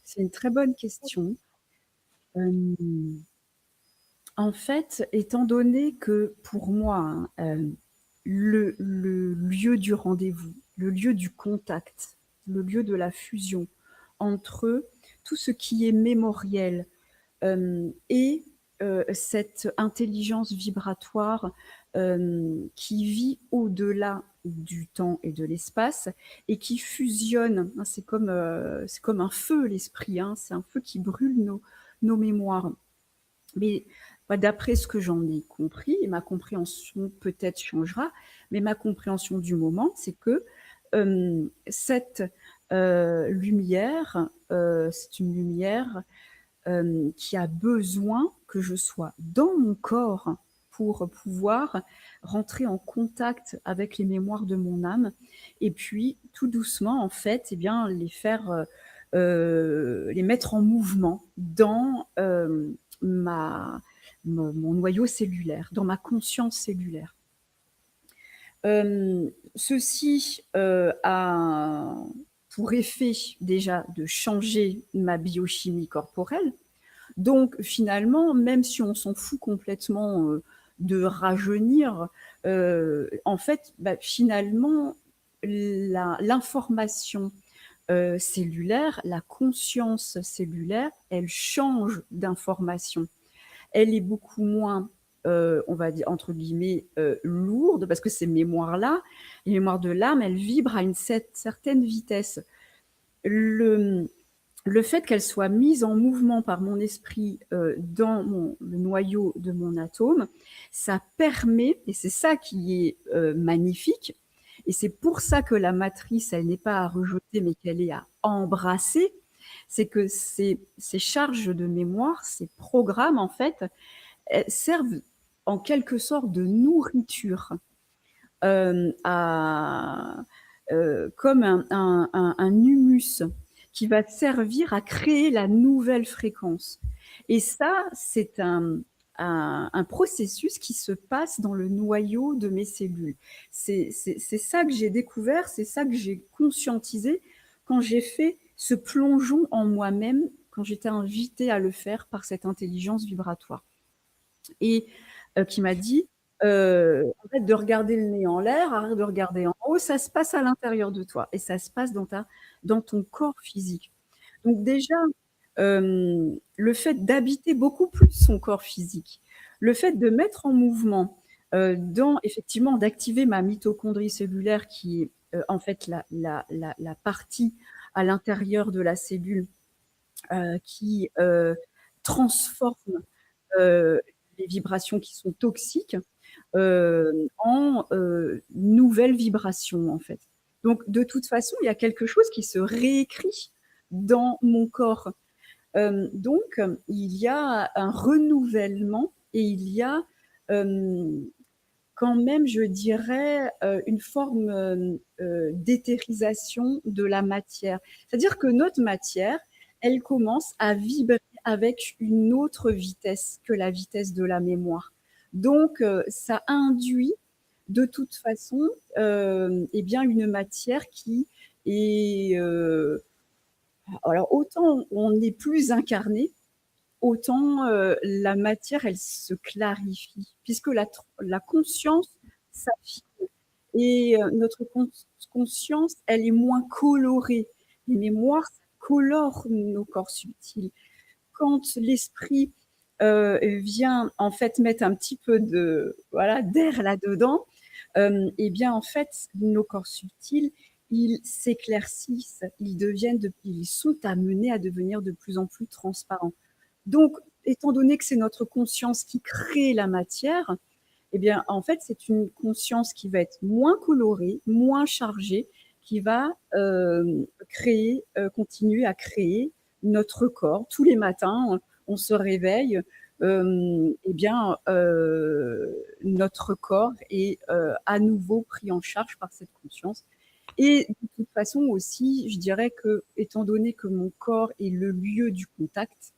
C'est une très bonne question. Euh, En fait, étant donné que pour moi, hein, le lieu du rendez-vous, le lieu du contact, le lieu de la fusion entre tout ce qui est mémoriel et cette intelligence vibratoire qui vit au-delà du temps et de l'espace et qui fusionne, hein, c'est comme un feu l'esprit, hein, c'est un feu qui brûle nos mémoires. Mais d'après ce que j'en ai compris, et ma compréhension peut-être changera, mais ma compréhension du moment, c'est que cette lumière, c'est une lumière qui a besoin que je sois dans mon corps pour pouvoir rentrer en contact avec les mémoires de mon âme et puis tout doucement, en fait, eh bien, les mettre en mouvement dans mon noyau cellulaire, dans ma conscience cellulaire. Ceci a pour effet déjà de changer ma biochimie corporelle. Donc finalement, même si on s'en fout complètement de rajeunir, en fait, finalement, l'information cellulaire, la conscience cellulaire, elle change d'information. Elle est beaucoup moins, on va dire, entre guillemets, lourde, parce que ces mémoires-là, les mémoires de l'âme, elles vibrent à une certaine vitesse. Le fait qu'elles soient mises en mouvement par mon esprit dans le noyau de mon atome, ça permet, et c'est ça qui est magnifique, et c'est pour ça que la matrice, elle n'est pas à rejeter, mais qu'elle est à embrasser, c'est que ces charges de mémoire, ces programmes, en fait, elles servent en quelque sorte de nourriture, comme un humus qui va servir à créer la nouvelle fréquence. Et ça, c'est un processus qui se passe dans le noyau de mes cellules. C'est ça que j'ai découvert, c'est ça que j'ai conscientisé quand j'ai fait ce plongeon en moi-même, quand j'étais invitée à le faire par cette intelligence vibratoire. Et qui m'a dit, arrête de regarder le nez en l'air, arrête de regarder en haut, ça se passe à l'intérieur de toi et ça se passe dans ton corps physique. Donc déjà, le fait d'habiter beaucoup plus son corps physique, le fait de mettre en mouvement, effectivement, d'activer ma mitochondrie cellulaire qui est en fait la partie à l'intérieur de la cellule qui transforme les vibrations qui sont toxiques en nouvelles vibrations, en fait. Donc, de toute façon, il y a quelque chose qui se réécrit dans mon corps. Donc, il y a un renouvellement et il y a quand même, je dirais, une forme d'éthérisation de la matière. C'est-à-dire que notre matière, elle commence à vibrer avec une autre vitesse que la vitesse de la mémoire. Donc, ça induit de toute façon eh bien, une matière qui est... alors, autant on est plus incarné, autant la matière, elle se clarifie, puisque la conscience s'affine. Et notre conscience, elle est moins colorée. Les mémoires, ça colore nos corps subtils. Quand l'esprit vient en fait mettre un petit peu d'air là-dedans, eh bien en fait, nos corps subtils, ils s'éclaircissent, ils sont amenés à devenir de plus en plus transparents. Donc, étant donné que c'est notre conscience qui crée la matière, eh bien, en fait, c'est une conscience qui va être moins colorée, moins chargée, qui va continuer à créer notre corps. Tous les matins, on se réveille, eh bien, notre corps est à nouveau pris en charge par cette conscience. Et de toute façon aussi, je dirais que, étant donné que mon corps est le lieu du contact,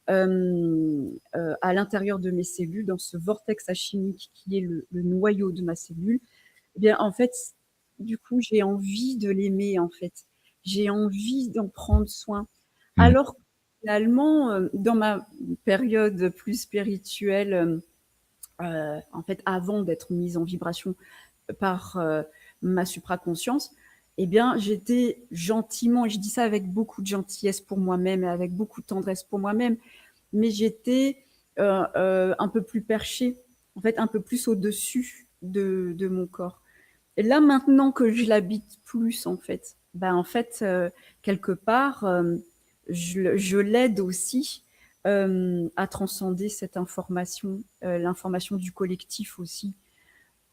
à l'intérieur de mes cellules, dans ce vortex achimique qui est le noyau de ma cellule, eh bien, en fait, du coup, j'ai envie de l'aimer, en fait. J'ai envie d'en prendre soin. Alors, finalement, dans ma période plus spirituelle, en fait, avant d'être mise en vibration par ma supraconscience, eh bien, j'étais gentiment, et je dis ça avec beaucoup de gentillesse pour moi-même et avec beaucoup de tendresse pour moi-même, mais j'étais un peu plus perchée, en fait, un peu plus au-dessus de mon corps. Et là, maintenant que je l'habite plus, en fait, quelque part, je l'aide aussi à transcender cette information, l'information du collectif aussi,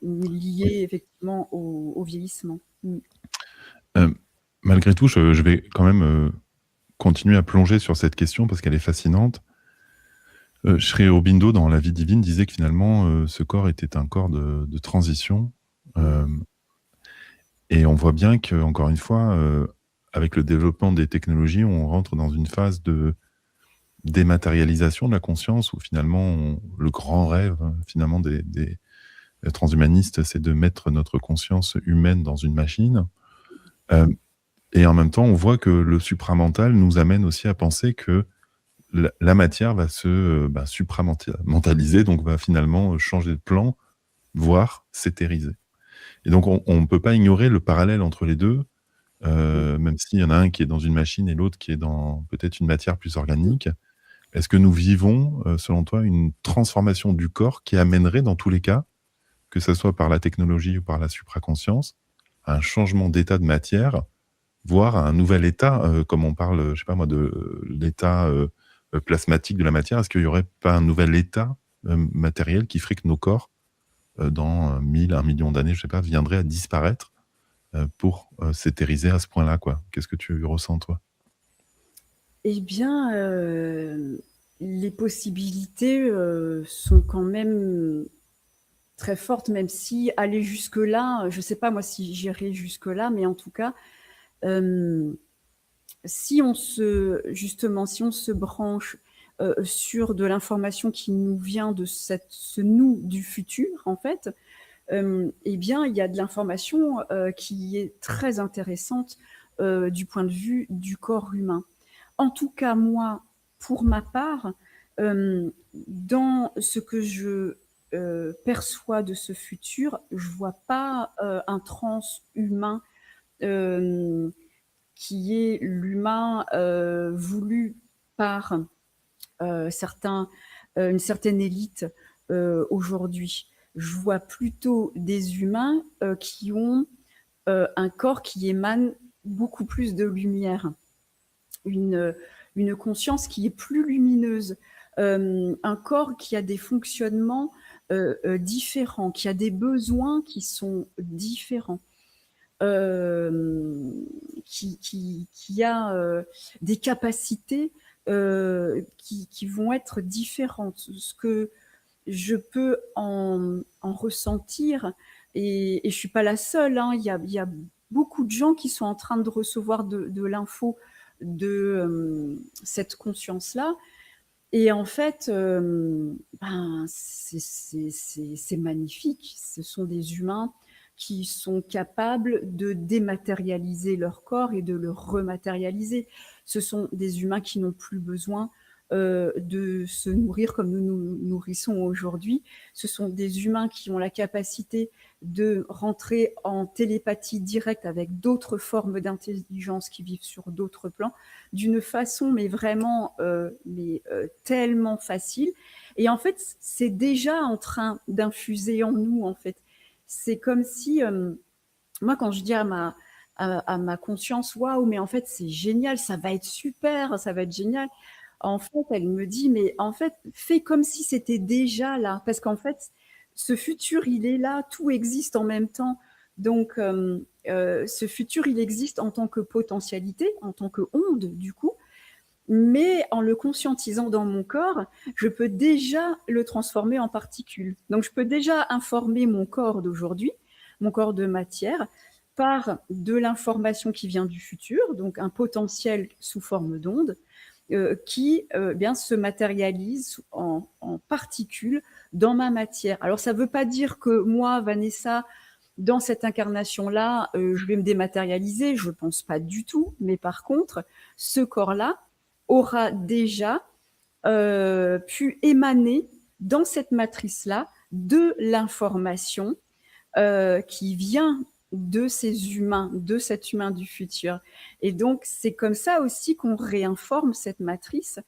liée effectivement au vieillissement. Malgré tout, je vais quand même continuer à plonger sur cette question parce qu'elle est fascinante. Sri Aurobindo, dans La vie divine, disait que finalement, ce corps était un corps de transition. Mmh. Euh, et on voit bien que, encore une fois, avec le développement des technologies, on rentre dans une phase de dématérialisation de la conscience, où finalement, le grand rêve, finalement, des transhumanistes, c'est de mettre notre conscience humaine dans une machine. Euh, et en même temps, on voit que le supramental nous amène aussi à penser que la matière va se supramentaliser, donc va finalement changer de plan, voire s'éthériser. Et donc, on ne peut pas ignorer le parallèle entre les deux, même s'il y en a un qui est dans une machine et l'autre qui est dans peut-être une matière plus organique. Est-ce que nous vivons, selon toi, une transformation du corps qui amènerait, dans tous les cas, que ce soit par la technologie ou par la supraconscience, à un changement d'état de matière, voire à un nouvel état, comme on parle, je sais pas moi, de l'état plasmatique de la matière? Est-ce qu'il n'y aurait pas un nouvel état matériel qui ferait que nos corps, dans 1000, 1 million d'années, je sais pas, viendraient à disparaître pour s'éthériser à ce point-là, quoi? Qu'est-ce que tu ressens, toi? Eh bien, les possibilités, sont quand même très fortes, même si aller jusque-là, je ne sais pas moi si j'irai jusque-là, mais en tout cas, hem, si on se branche, sur de l'information qui nous vient de ce nous du futur, en fait, eh bien, il y a de l'information, qui est très intéressante, du point de vue du corps humain. En tout cas, moi, pour ma part, dans ce que je, perçois de ce futur, je vois pas, un transhumain, hem, qui est l'humain, voulu par, une certaine élite, aujourd'hui. Je vois plutôt des humains, qui ont, un corps qui émane beaucoup plus de lumière, une, une conscience qui est plus lumineuse, un corps qui a des fonctionnements, différents, qui a des besoins qui sont différents, qui a, des capacités, qui vont être différentes. Ce que je peux en ressentir, et je suis pas la seule, hein. Il y a beaucoup de gens qui sont en train de recevoir de l'info de, cette conscience-là, et en fait, ben, c'est magnifique. Ce sont des humains qui sont capables de dématérialiser leur corps et de le rematérialiser. Ce sont des humains qui n'ont plus besoin, de se nourrir comme nous nous nourrissons aujourd'hui. Ce sont des humains qui ont la capacité de rentrer en télépathie directe avec d'autres formes d'intelligence qui vivent sur d'autres plans, d'une façon, mais vraiment, tellement facile. Et en fait, c'est déjà en train d'infuser en nous, en fait. C'est comme si, moi, quand je dis à ma conscience, waouh, mais en fait, c'est génial, ça va être super, ça va être génial. En fait, elle me dit, mais en fait, fais comme si c'était déjà là, parce qu'en fait, ce futur, il est là, tout existe en même temps. Donc, ce futur, il existe en tant que potentialité, en tant que onde, du coup, mais en le conscientisant dans mon corps, je peux déjà le transformer en particules. Donc, je peux déjà informer mon corps d'aujourd'hui, mon corps de matière, par de l'information qui vient du futur, donc un potentiel sous forme d'onde, qui bien se matérialise en particules dans ma matière. Alors, ça ne veut pas dire que moi, Vanessa, dans cette incarnation-là, je vais me dématérialiser, je ne pense pas du tout, mais par contre, ce corps-là aura déjà pu émaner dans cette matrice-là de l'information qui vient de ces humains, de cet humain du futur. Et donc, c'est comme ça aussi qu'on réinforme cette matrice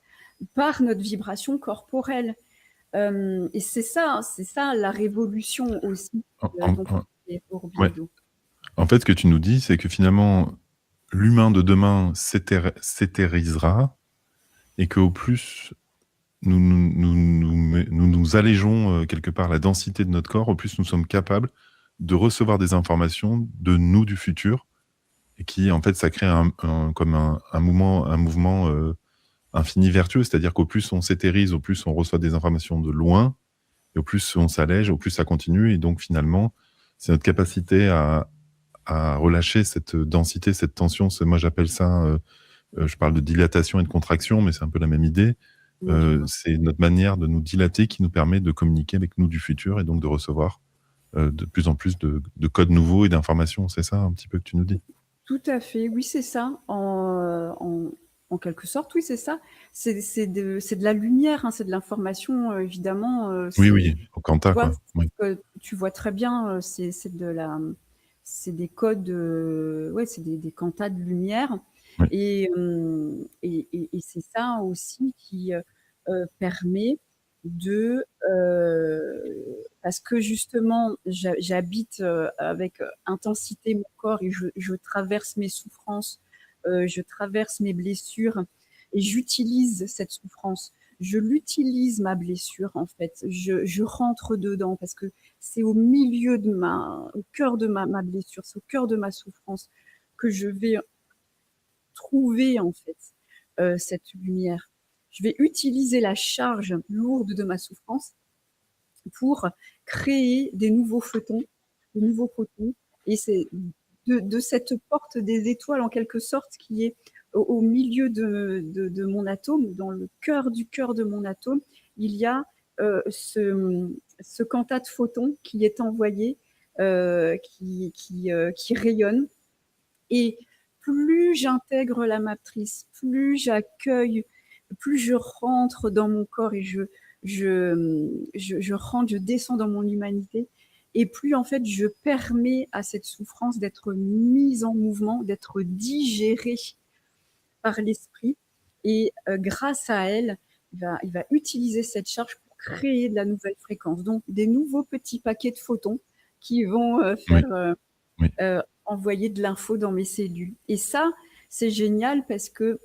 par notre vibration corporelle. Et c'est ça la révolution aussi En, dont en- parlait ouais. Aurobindo. En fait, ce que tu nous dis, c'est que finalement, l'humain de demain s'éthérisera et qu'au plus nous allégeons quelque part la densité de notre corps, au plus nous sommes capables de recevoir des informations de nous du futur, et qui, en fait, ça crée comme un mouvement infini vertueux, c'est-à-dire qu'au plus on s'éthérise, au plus on reçoit des informations de loin, et au plus on s'allège, au plus ça continue, et donc finalement, c'est notre capacité à relâcher cette densité, cette tension. Moi, j'appelle ça, je parle de dilatation et de contraction, mais c'est un peu la même idée. Ouais, je vois. C'est notre manière de nous dilater qui nous permet de communiquer avec nous du futur et donc de recevoir de plus en plus de codes nouveaux et d'informations. C'est ça un petit peu que tu nous dis? Tout à fait, oui, c'est ça. En quelque sorte, oui, c'est ça. C'est de la lumière, hein, c'est de l'information, évidemment. Oui, oui, au Tu quanta, vois, quoi. Oui, tu vois très bien, c'est des codes, ouais, c'est des quantas de lumière. oui, Et c'est ça aussi qui permet de, parce que justement, j'habite avec intensité mon corps et je traverse mes souffrances, je traverse mes blessures et j'utilise cette souffrance. Je l'utilise, ma blessure, en fait. Je rentre dedans parce que c'est au cœur de ma blessure, c'est au cœur de ma souffrance que je vais trouver, en fait, cette lumière. Je vais utiliser la charge lourde de ma souffrance pour créer des nouveaux photons. Et c'est de cette porte des étoiles, en quelque sorte, qui est au milieu de mon atome, dans le cœur de mon atome, il y a ce quanta de photons qui est envoyé, qui rayonne. Et plus j'intègre la matrice, plus j'accueille, plus je rentre dans mon corps et je rentre, je descends dans mon humanité, et plus en fait je permets à cette souffrance d'être mise en mouvement, d'être digérée par l'esprit. Et grâce à elle, il va utiliser cette charge pour créer de la nouvelle fréquence. Donc des nouveaux petits paquets de photons qui vont oui, faire oui. envoyer de l'info dans mes cellules. Et ça, c'est génial parce que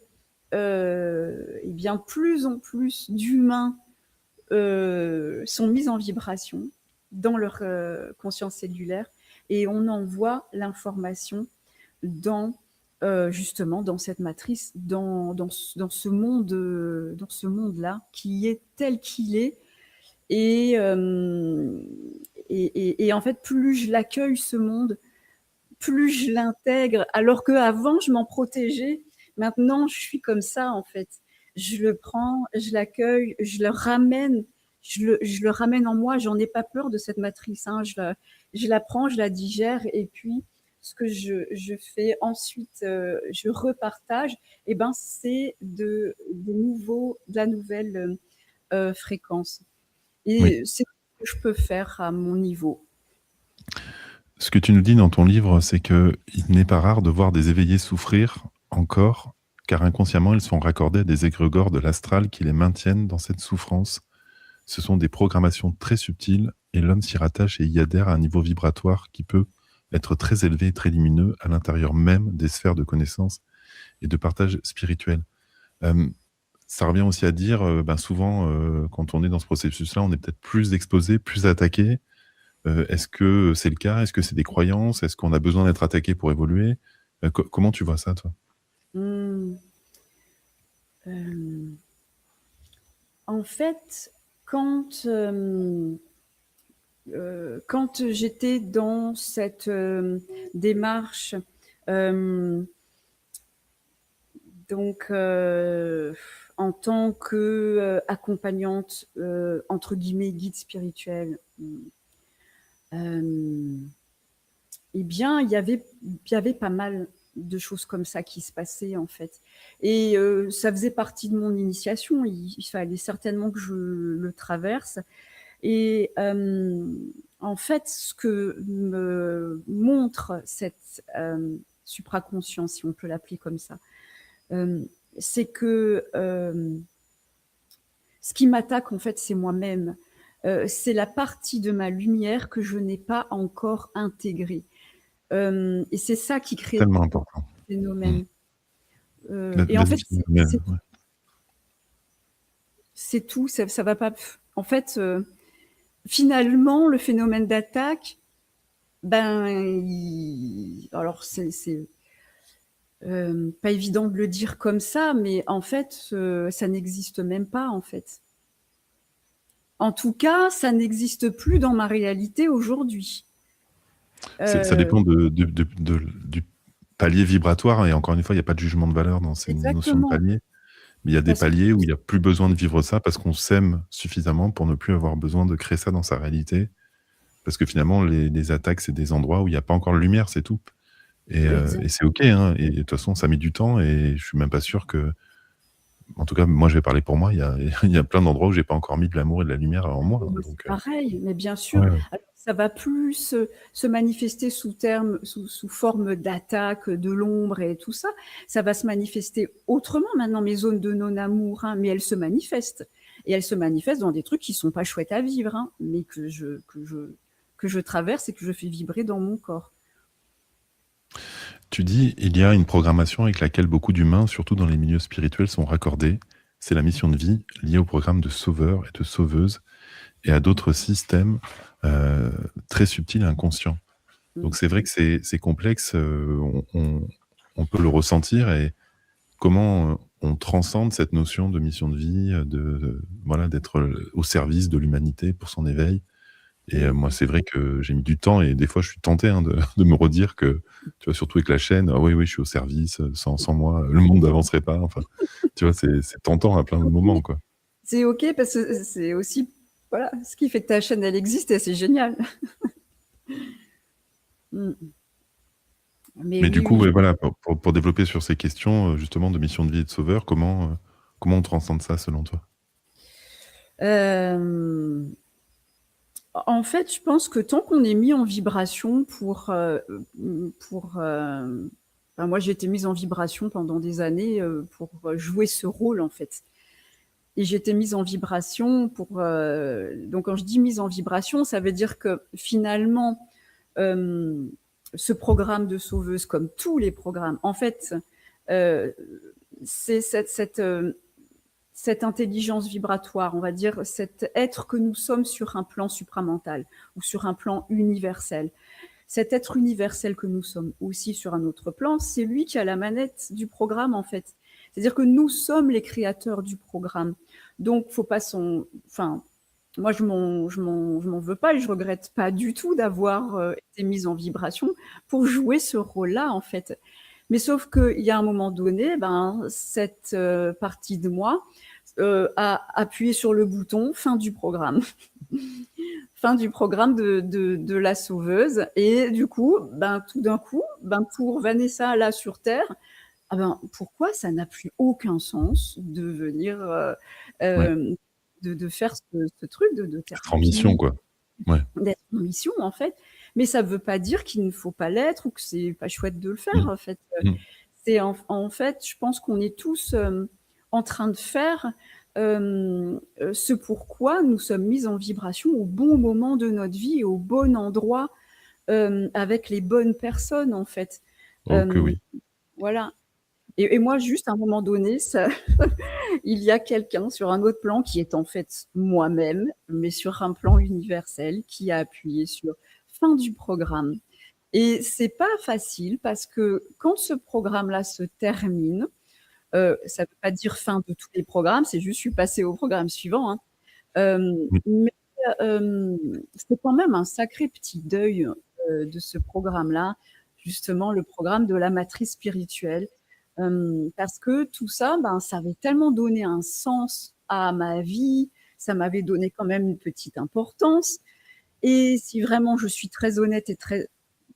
eh bien, plus en plus d'humains sont mis en vibration dans leur conscience cellulaire, et on envoie l'information dans justement dans cette matrice, dans ce monde-là qui est tel qu'il est. Et, et en fait, plus je l'accueille, ce monde, plus je l'intègre, alors qu'avant, je m'en protégeais. Maintenant, je suis comme ça, en fait. Je le prends, je l'accueille, je le ramène en moi. J'en ai pas peur de cette matrice, hein. Je la prends, je la digère, et puis ce que je fais ensuite, je repartage, et ben, c'est de la nouvelle fréquence. Oui. Et c'est ce que je peux faire à mon niveau. Ce que tu nous dis dans ton livre, c'est qu'il n'est pas rare de voir des éveillés souffrir encore, car inconsciemment, ils sont raccordés à des égrégores de l'astral qui les maintiennent dans cette souffrance. Ce sont des programmations très subtiles et l'homme s'y rattache et y adhère à un niveau vibratoire qui peut être très élevé et très lumineux à l'intérieur même des sphères de connaissance et de partage spirituel. Ça revient aussi à dire, souvent, quand on est dans ce processus-là, on est peut-être plus exposé, plus attaqué. Est-ce que c'est le cas? Est-ce que c'est des croyances? Est-ce qu'on a besoin d'être attaqué pour évoluer? Comment tu vois ça, toi? Mmh. Euh, En fait, quand j'étais dans cette démarche, euh, donc en tant que accompagnante, entre guillemets, guide spirituel, euh, eh bien, il y avait pas mal de choses comme ça qui se passaient, en fait. Et ça faisait partie de mon initiation. Il fallait certainement que je le traverse. Et en fait, ce que me montre cette supraconscience, si on peut l'appeler comme ça, euh, c'est que ce qui m'attaque, en fait, c'est moi-même. C'est la partie de ma lumière que je n'ai pas encore intégrée. Et c'est ça qui crée Tellement important. le Mmh. phénomène. Et en D'être fait, vigilant, ouais. c'est tout, ça va pas. En fait, finalement, le phénomène d'attaque, ben, alors Pas évident de le dire comme ça, mais en fait, ça n'existe même pas, en fait. En tout cas, ça n'existe plus dans ma réalité aujourd'hui. Ça Heu, dépend du palier vibratoire et encore une fois, il y a pas de jugement de valeur dans ces notions de exactement, palier. Mais il y a des parce que paliers où il y a plus besoin de vivre ça parce qu'on s'aime suffisamment pour ne plus avoir besoin de créer ça dans sa réalité. Parce que finalement, les attaques, c'est des endroits où il y a pas encore de lumière, c'est tout. Et c'est OK, exactement. hein, et de toute façon, ça met du temps et je suis même pas sûr que en tout cas, moi, je vais parler pour moi, il y a il y a plein d'endroits où j'ai pas encore mis de l'amour et de la lumière en moi, Et hein, moi, c'est donc pareil, mais bien sûr. ouais, ouais. Alors, ça va plus se manifester sous forme d'attaque, de l'ombre et tout ça. Ça va se manifester autrement maintenant, mes zones de non-amour, hein, mais elles se manifestent. Et elles se manifestent dans des trucs qui sont pas chouettes à vivre, hein, mais que je traverse et que je fais vibrer dans mon corps. Tu dis: «Il y a une programmation avec laquelle beaucoup d'humains, surtout dans les milieux spirituels, sont raccordés. C'est la mission de vie liée au programme de sauveur et de sauveuse et à d'autres systèmes, heu, très subtils et inconscients». Donc Mmh. c'est vrai que c'est complexe, on peut le ressentir et comment, on transcende cette notion de mission de vie, voilà, d'être, au service de l'humanité pour son éveil. Et Mmh moi, mh. c'est vrai que j'ai mis du temps et des fois, je suis tenté, hein, de de me redire que, tu vois, surtout avec la chaîne: «Ah oui, oui, je suis au service, sans moi, le monde n'avancerait pas». Enfin, tu vois, c'est tentant à plein de OK, moments, quoi. c'est OK parce que c'est aussi, voilà, ce qui fait que ta chaîne, elle existe et c'est génial. Mmh. Mais Mais du oui, coup, oui. ouais, voilà, pour développer sur ces questions, justement de mission de vie et de sauveur, comment on transcende ça selon toi? Hem, En fait, je pense que tant qu'on est mis en vibration enfin moi j'ai été mise en vibration pendant des années, pour, jouer ce rôle en fait. Et j'ai été mise en vibration donc quand je dis mise en vibration, ça veut dire que finalement, hem, ce programme de sauveuse comme tous les programmes, en fait, heu, c'est cette intelligence vibratoire, on va dire, cet être que nous sommes sur un plan supramental ou sur un plan universel. Cet être universel que nous sommes aussi sur un autre plan, c'est lui qui a la manette du programme en fait. C'est-à-dire que nous sommes les créateurs du programme. Donc, faut pas enfin, moi je m'en veux pas et je regrette pas du tout d'avoir été mise en vibration pour jouer ce rôle-là en fait. Mais sauf qu'il y a un moment donné, ben, cette partie de moi a appuyé sur le bouton fin du programme. Fin du programme de la sauveuse. Et du coup, ben, tout d'un coup, ben, pour Vanessa là sur Terre, ah ben, pourquoi ça n'a plus aucun sens de venir, Ouais, de faire ce truc de être en mission, thérapie, quoi. Ouais. d'être en mission en fait. Mais ça ne veut pas dire qu'il ne faut pas l'être ou que c'est pas chouette de le faire Mmh. en fait. Mmh. C'est en fait, je pense qu'on est tous en train de faire ce pourquoi nous sommes mis en vibration au bon moment de notre vie et au bon endroit, avec les bonnes personnes en fait. Oh que Euh, oui. voilà. Et moi, juste à un moment donné, il y a quelqu'un sur un autre plan qui est en fait moi-même, mais sur un plan universel, qui a appuyé sur fin du programme. Et c'est pas facile parce que quand ce programme-là se termine, ça veut pas dire fin de tous les programmes, c'est juste je suis passée au programme suivant, hein. Mmh. Mais c'est quand même un sacré petit deuil, de ce programme-là, justement le programme de la matrice spirituelle. Parce que tout ça, ben, ça avait tellement donné un sens à ma vie, ça m'avait donné quand même une petite importance. Et si vraiment je suis très honnête et très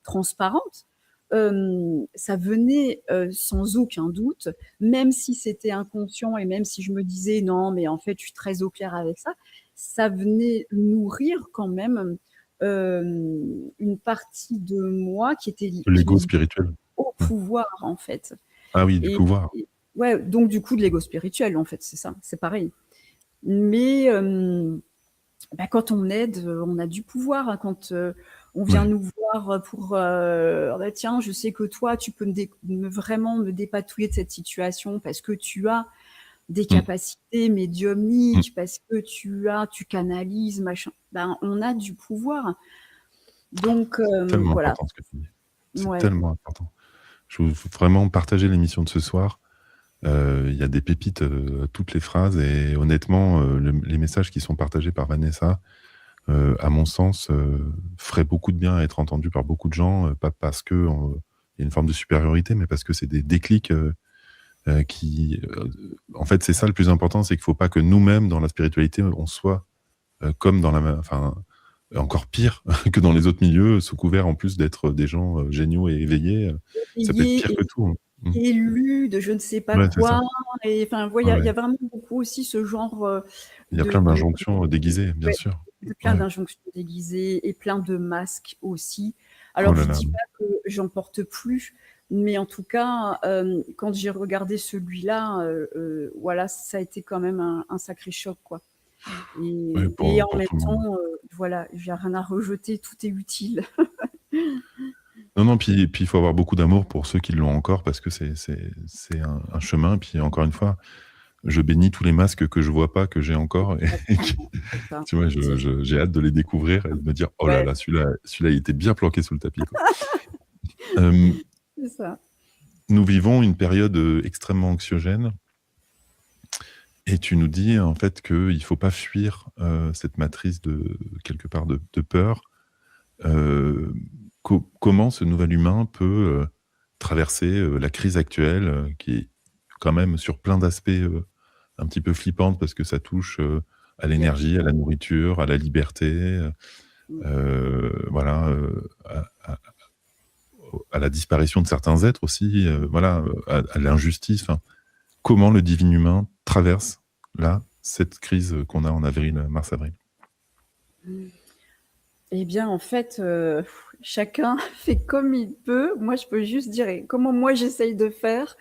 transparente, ça venait, sans aucun doute, même si c'était inconscient et même si je me disais: «Non, mais en fait, je suis très au clair avec ça», ça venait nourrir quand même, une partie de moi qui était qui L'ego spirituel. au Ouais. pouvoir, en fait. Ah oui, du Et pouvoir. et ouais, donc du coup, de l'ego spirituel, en fait, c'est ça, c'est pareil. Mais bah, quand on aide, on a du pouvoir, hein. Quand, on vient Ouais. nous voir, pour, «Ah bah, tiens, je sais que toi, tu peux vraiment me dépatouiller de cette situation parce que tu as des Mmh. capacités Mmh. médiumniques, parce que tu canalises, machin». Ben, on a du pouvoir. Donc Tellement voilà. important ce que tu dis. C'est Ouais. tellement important. je veux vraiment partager l'émission de ce soir. Il y a des pépites à toutes les phrases et honnêtement, les messages qui sont partagés par Vanessa, à mon sens, feraient beaucoup de bien à être entendus par beaucoup de gens, pas parce que il y a une forme de supériorité, mais parce que c'est des déclics qui... en fait, c'est ça le plus important, c'est qu'il ne faut pas que nous-mêmes, dans la spiritualité, on soit comme dans la... Enfin, encore pire que dans les autres milieux, sous couvert en plus d'être des gens géniaux et éveillés. Ça peut être pire Payé que tout. Hein. élu de je ne sais pas Ouais, c'est ça. quoi. Et enfin, il Ouais, y ouais. a vraiment beaucoup aussi ce genre Il y a plein de d'injonctions déguisées, bien ouais, sûr. plein Ouais. d'injonctions déguisées et plein de masques aussi. Oh Alors, là je là. dis pas que j'en porte plus, mais en tout cas, quand j'ai regardé celui-là, voilà, ça a été quand même un sacré choc, quoi. Ouais, Et en pour même tout le monde. temps, voilà, j'ai rien à rejeter, tout est utile. Non, non, puis il faut avoir beaucoup d'amour pour ceux qui l'ont encore, parce que c'est un chemin. Puis encore une fois, je bénis tous les masques que je vois pas, que j'ai encore. Exactement, c'est ça. Tu vois, C'est j'ai hâte de les découvrir et de me dire, oh là ouais, là, celui-là, il était bien planqué sous le tapis, quoi. Euh, c'est ça. Nous vivons une période extrêmement anxiogène. Et tu nous dis en fait qu'il ne faut pas fuir cette matrice de quelque part de peur. Comment ce nouvel humain peut traverser la crise actuelle, qui est quand même sur plein d'aspects un petit peu flippante, parce que ça touche à Bien l'énergie, à sûr. la nourriture, à la liberté, Mmh. voilà, à la disparition de certains êtres aussi, voilà, à l'injustice. Enfin, comment le divin humain traverse là cette crise qu'on a en avril, mars-avril? Eh bien, en fait, chacun fait comme il peut. Moi, je peux juste dire comment moi j'essaye de faire.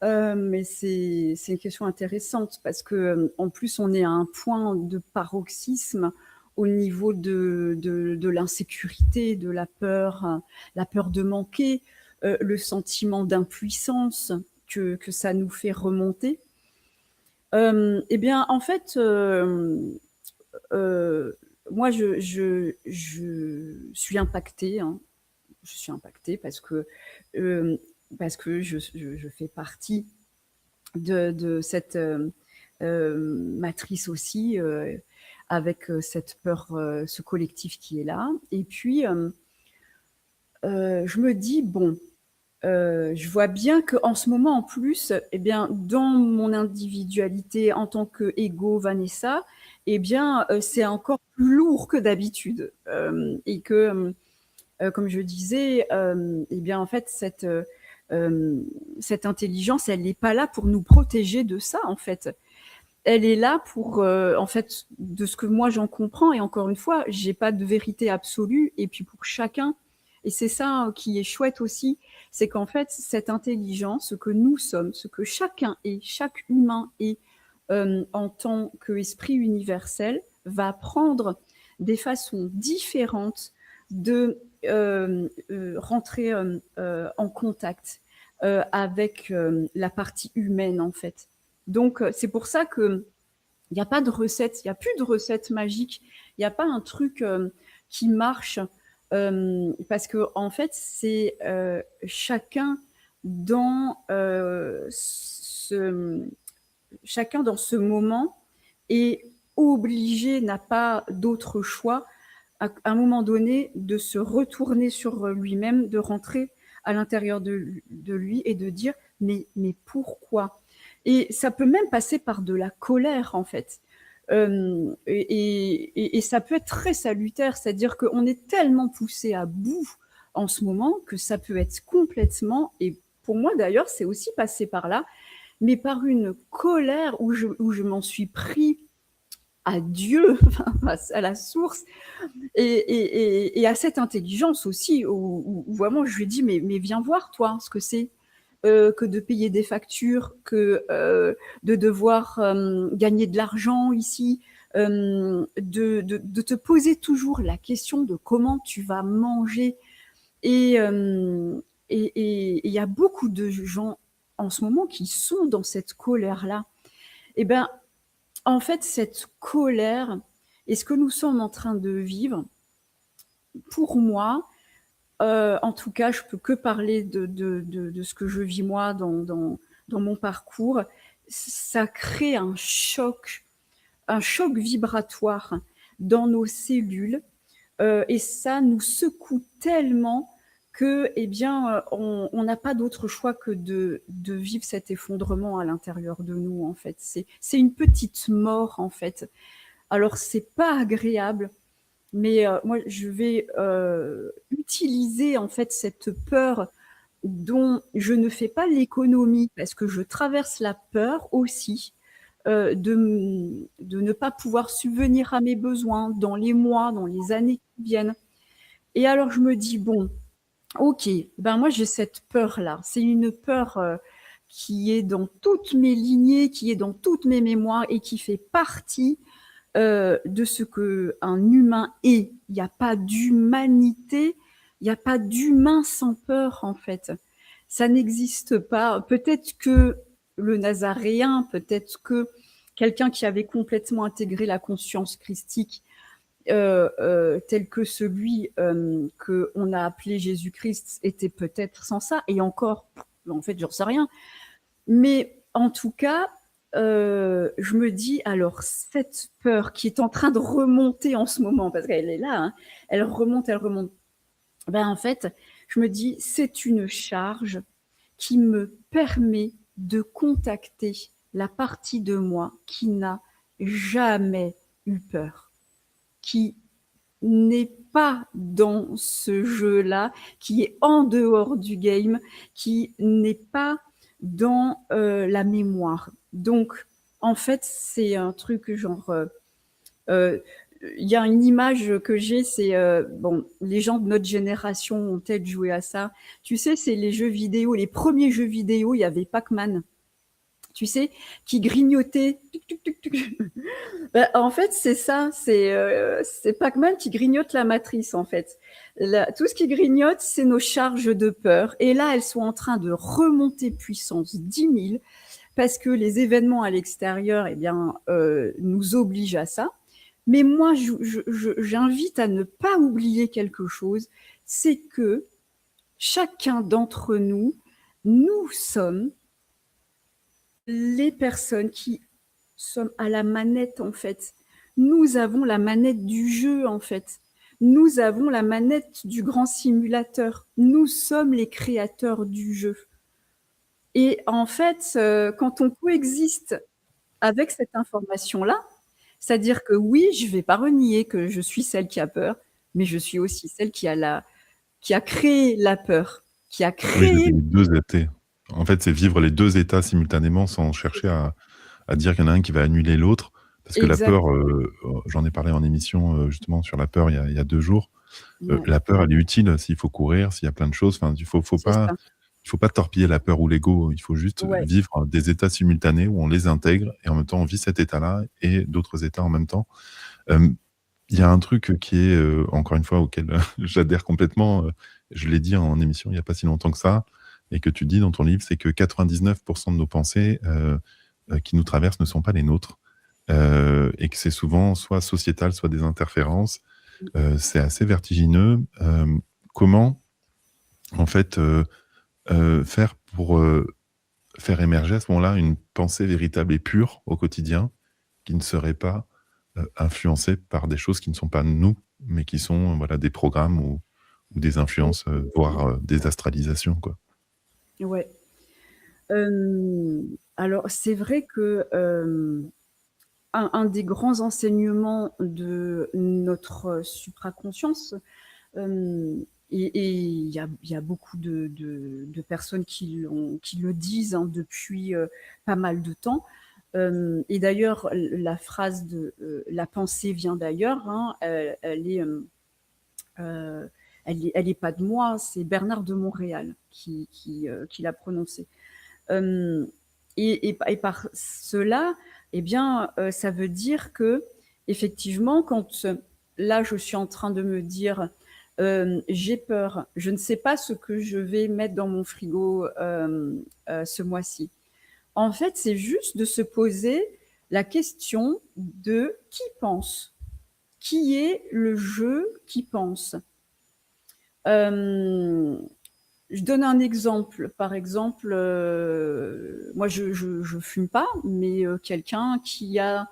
Mais c'est une question intéressante parce que, en plus, on est à un point de paroxysme au niveau de l'insécurité, de la peur de manquer, le sentiment d'impuissance que ça nous fait remonter. Et bien, en fait, moi, je suis impactée, hein. Je suis impactée hem, parce que je fais partie de cette, matrice aussi, avec, cette peur, ce collectif qui est là. Et puis, je me dis: «Bon, je vois bien qu'en ce moment, en plus, eh bien, dans mon individualité en tant qu'ego Vanessa, eh bien, c'est encore plus lourd que d'habitude». Et que, comme je disais, eh bien, en fait, cette intelligence, elle n'est pas là pour nous protéger de ça, en fait. Elle est là pour, en fait, de ce que moi j'en comprends, et encore une fois, j'ai pas de vérité absolue, et puis pour chacun, et c'est ça qui est chouette aussi, c'est qu'en fait, cette intelligence, ce que nous sommes, ce que chacun est, chaque humain est, en tant qu'esprit universel, va prendre des façons différentes de, rentrer, en contact, avec, la partie humaine, en fait. Donc, c'est pour ça qu'il n'y a pas de recette, il n'y a plus de recette magique, il n'y a pas un truc qui marche, parce que en fait, c'est chacun dans chacun dans ce moment est obligé, n'a pas d'autre choix, à un moment donné, de se retourner sur lui-même, de rentrer à l'intérieur de lui et de dire mais pourquoi? Et ça peut même passer par de la colère, en fait. Et ça peut être très salutaire, c'est-à-dire qu'on est tellement poussé à bout en ce moment que ça peut être complètement, et pour moi d'ailleurs, c'est aussi passé par là, mais par une colère où je m'en suis pris à Dieu, à la source, et à cette intelligence aussi, où vraiment je lui ai dit, mais viens voir toi ce que c'est, que de payer des factures, que de devoir gagner de l'argent ici, de te poser toujours la question de comment tu vas manger. Et il y a beaucoup de gens en ce moment qui sont dans cette colère-là. Et ben, en fait, cette colère et ce que nous sommes en train de vivre, pour moi, En tout cas, je peux que parler de ce que je vis moi dans mon parcours. Ça crée un choc vibratoire dans nos cellules, et ça nous secoue tellement que, eh bien, on n'a pas d'autre choix que de vivre cet effondrement à l'intérieur de nous, en fait. C'est une petite mort, en fait. Alors, c'est pas agréable, mais moi, je vais utiliser, en fait, cette peur dont je ne fais pas l'économie, parce que je traverse la peur aussi, de ne pas pouvoir subvenir à mes besoins dans les mois, dans les années qui viennent. Et alors je me dis, bon, ok, ben moi j'ai cette peur-là. C'est une peur qui est dans toutes mes lignées, qui est dans toutes mes mémoires et qui fait partie de ce qu'un humain est. Il n'y a pas d'humanité, il n'y a pas d'humain sans peur en fait. Ça n'existe pas. Peut-être que le Nazaréen, peut-être que quelqu'un qui avait complètement intégré la conscience christique, tel que celui qu'on a appelé Jésus-Christ, était peut-être sans ça, et encore, en fait, j'en sais rien. Mais en tout cas, je me dis, alors, cette peur qui est en train de remonter en ce moment, parce qu'elle est là, hein, elle remonte, ben, en fait, je me dis, c'est une charge qui me permet de contacter la partie de moi qui n'a jamais eu peur, qui n'est pas dans ce jeu-là, qui est en dehors du game, qui n'est pas dans la mémoire. Donc, en fait, c'est un truc genre... il y a une image que j'ai, c'est bon, les gens de notre génération ont peut-être joué à ça. Tu sais, c'est les jeux vidéo, les premiers jeux vidéo, il y avait Pac-Man, tu sais, qui grignotait. Ben, en fait, c'est ça, c'est Pac-Man qui grignote la matrice, en fait. Tout ce qui grignote, c'est nos charges de peur. Et là, elles sont en train de remonter puissance 10 000 parce que les événements à l'extérieur, eh bien, nous obligent à ça. Mais moi, j'invite à ne pas oublier quelque chose, c'est que chacun d'entre nous, nous sommes les personnes qui sommes à la manette, en fait. Nous avons la manette du jeu, en fait. Nous avons la manette du grand simulateur. Nous sommes les créateurs du jeu. Et en fait, quand on coexiste avec cette information-là, c'est-à-dire que oui, je ne vais pas renier que je suis celle qui a peur, mais je suis aussi celle qui a créé la peur, qui a Oui, créé... les deux états. En fait, c'est vivre les deux états simultanément sans chercher à dire qu'il y en a un qui va annuler l'autre. Parce que la Exact. peur, j'en ai parlé en émission justement sur la peur il y a 2 jours. Ouais, La peur, elle est utile s'il faut courir, s'il y a plein de choses. Enfin, c'est ça. il faut pas torpiller la peur ou l'ego. Il faut juste Ouais, vivre des états simultanés où on les intègre et en même temps on vit cet état-là et d'autres états en même temps. Il y a un truc qui est, encore une fois, auquel j'adhère complètement. Je l'ai dit en émission il n'y a pas si longtemps que ça, et que tu dis dans ton livre, c'est que 99% de nos pensées qui nous traversent ne sont pas les nôtres. Et que c'est souvent soit sociétal, soit des interférences. C'est assez vertigineux. Comment, en fait, faire pour faire émerger à ce moment-là une pensée véritable et pure au quotidien, qui ne serait pas influencée par des choses qui ne sont pas nous, mais qui sont voilà, des programmes ou des influences, voire des astralisations, quoi. ouais. Alors, c'est vrai que un des grands enseignements de notre supraconscience, et il y a beaucoup de personnes qui le disent hein, depuis pas mal de temps. Et d'ailleurs, la phrase de la pensée vient d'ailleurs, hein, euh, elle est pas de moi, c'est Bernard de Montréal qui l'a prononcée. Euh, et par cela, eh bien, ça veut dire que effectivement, quand là, je suis en train de me dire, j'ai peur, je ne sais pas ce que je vais mettre dans mon frigo ce mois-ci. En fait, c'est juste de se poser la question de qui pense, qui est le jeu qui pense. Hem, je donne un exemple. Par exemple, moi je fume pas, mais quelqu'un qui a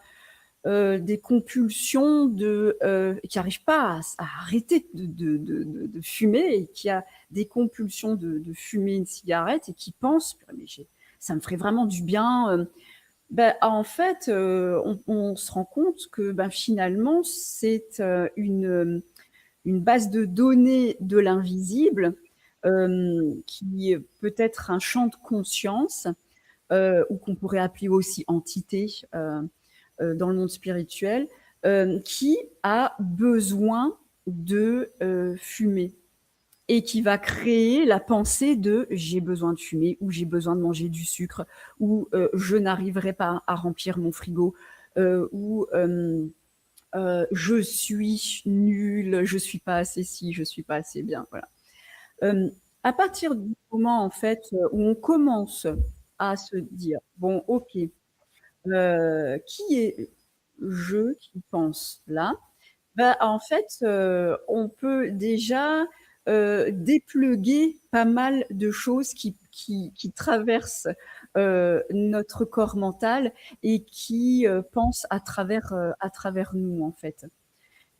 des compulsions qui n'arrive pas à arrêter de fumer et qui a des compulsions de fumer une cigarette et qui pense: «Purée, mais ça me ferait vraiment du bien», en fait, on se rend compte que, finalement, c'est, une base de données de l'invisible, qui peut être un champ de conscience, ou qu'on pourrait appeler aussi entité, dans le monde spirituel, qui a besoin de, fumer et qui va créer la pensée de: «J'ai besoin de fumer» ou «J'ai besoin de manger du sucre» ou «Je n'arriverai pas à remplir mon frigo», ou «Je suis nul, je suis pas assez ci, je suis pas assez bien», voilà. Hem, à partir du moment, en fait, où on commence à se dire: «Bon, OK, qui est je qui pense là?» En fait, on peut déjà, dépluguer pas mal de choses qui traversent, notre corps mental et qui, pensent à travers nous, en fait.